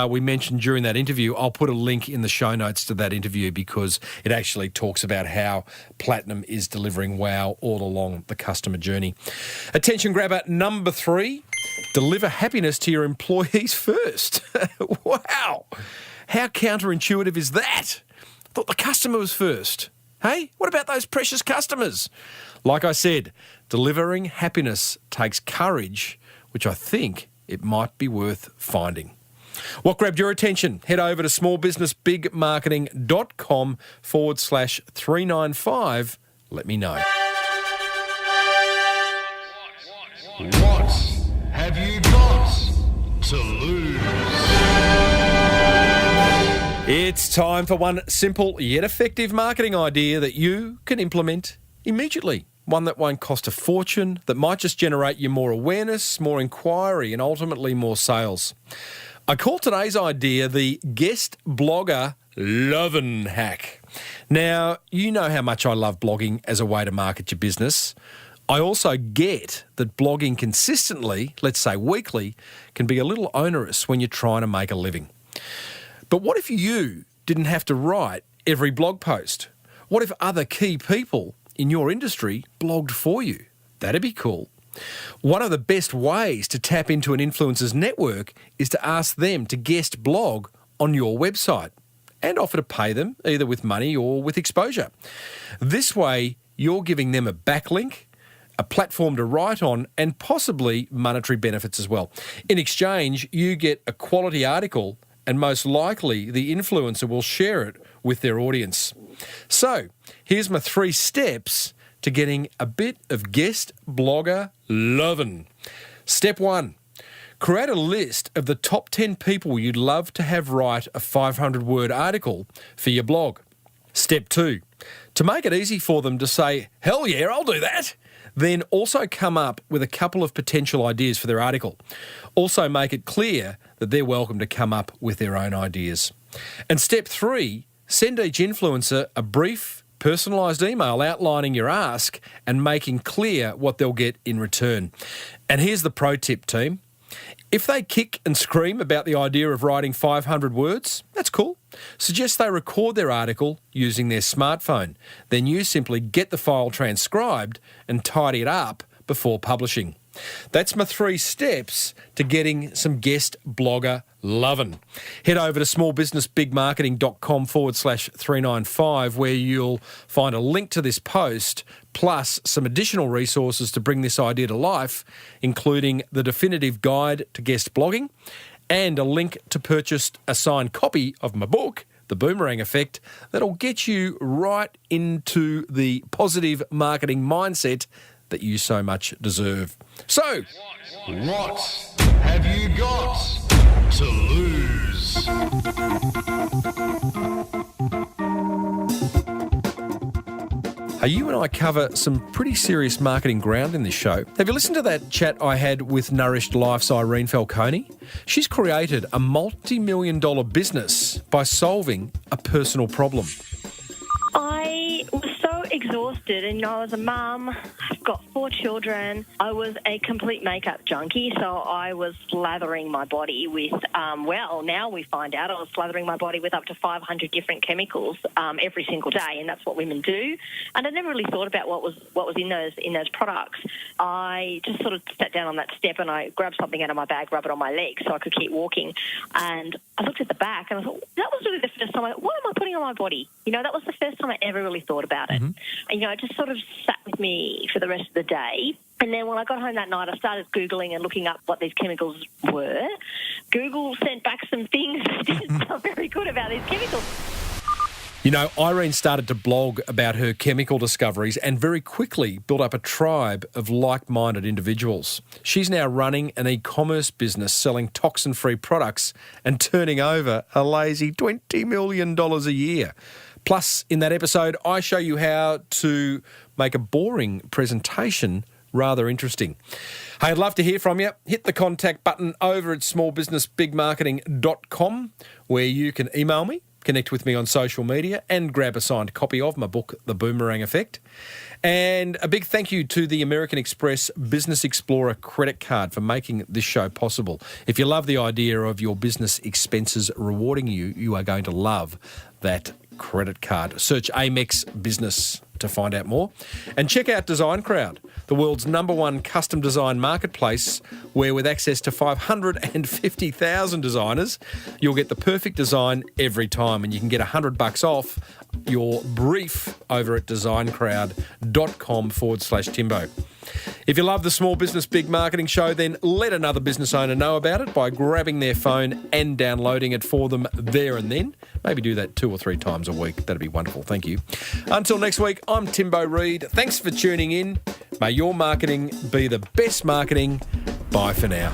we mentioned during that interview. I'll put a link in the show notes to that interview because it actually talks about how Platinum is delivering wow all along the customer journey. Attention grabber number 3, deliver happiness to your employees first. Wow. How counterintuitive is that? I thought the customer was first. Hey, what about those precious customers? Like I said, delivering happiness takes courage, which I think it might be worth finding. What grabbed your attention? Head over to smallbusinessbigmarketing.com/395. Let me know. What have you got to lose? It's time for one simple yet effective marketing idea that you can implement immediately. One that won't cost a fortune, that might just generate you more awareness, more inquiry, and ultimately more sales. I call today's idea the guest blogger lovin' hack. Now, you know how much I love blogging as a way to market your business. I also get that blogging consistently, let's say weekly, can be a little onerous when you're trying to make a living. But what if you didn't have to write every blog post? What if other key people in your industry blogged for you? That'd be cool. One of the best ways to tap into an influencer's network is to ask them to guest blog on your website and offer to pay them either with money or with exposure. This way, you're giving them a backlink, a platform to write on, and possibly monetary benefits as well. In exchange, you get a quality article, and most likely the influencer will share it with their audience. So, here's my 3 steps to getting a bit of guest blogger lovin'. Step 1, create a list of the top 10 people you'd love to have write a 500-word article for your blog. Step 2, to make it easy for them to say, hell yeah, I'll do that, then also come up with a couple of potential ideas for their article. Also make it clear that they're welcome to come up with their own ideas. And step 3, send each influencer a brief, personalised email outlining your ask and making clear what they'll get in return. And here's the pro tip, team. If they kick and scream about the idea of writing 500 words, that's cool. Suggest they record their article using their smartphone. Then you simply get the file transcribed and tidy it up before publishing. That's my 3 steps to getting some guest blogger lovin'. Head over to smallbusinessbigmarketing.com/395 where you'll find a link to this post plus some additional resources to bring this idea to life, including the definitive guide to guest blogging and a link to purchase a signed copy of my book, The Boomerang Effect, that'll get you right into the positive marketing mindset that you so much deserve. So, what have you got to lose? You and I cover some pretty serious marketing ground in this show. Have you listened to that chat I had with Nourished Life's Irene Falcone? She's created a multi-million-dollar business by solving a personal problem. I was so exhausted, and I was a mum. I've got 4 children. I was a complete makeup junkie, so I was slathering my body with, now we find out I was slathering my body with up to 500 different chemicals every single day, and that's what women do. And I never really thought about what was in those products. I just sort of sat down on that step and I grabbed something out of my bag, rub it on my leg so I could keep walking. And I looked at the back and I thought, that was really the first time what am I putting on my body? That was the first time I ever really thought about it. Mm-hmm. And, it just sort of sat with me for the rest of the day. And then when I got home that night, I started Googling and looking up what these chemicals were. Google sent back some things that didn't sound very good about these chemicals. Irene started to blog about her chemical discoveries and very quickly built up a tribe of like-minded individuals. She's now running an e-commerce business selling toxin-free products and turning over a lazy $20 million a year. Plus, in that episode, I show you how to make a boring presentation rather interesting. Hey, I'd love to hear from you. Hit the contact button over at smallbusinessbigmarketing.com where you can email me, connect with me on social media and grab a signed copy of my book, The Boomerang Effect. And a big thank you to the American Express Business Explorer credit card for making this show possible. If you love the idea of your business expenses rewarding you, you are going to love that credit card. Search Amex Business to find out more. And check out Design Crowd, the world's #1 custom design marketplace, where with access to 550,000 designers, you'll get the perfect design every time, and you can get $100 off your brief over at designcrowd.com/Timbo. If you love the Small Business Big Marketing Show, then let another business owner know about it by grabbing their phone and downloading it for them there and then. Maybe do that 2 or 3 times a week. That'd be wonderful. Thank you. Until next week, I'm Timbo Reid. Thanks for tuning in. May your marketing be the best marketing. Bye for now.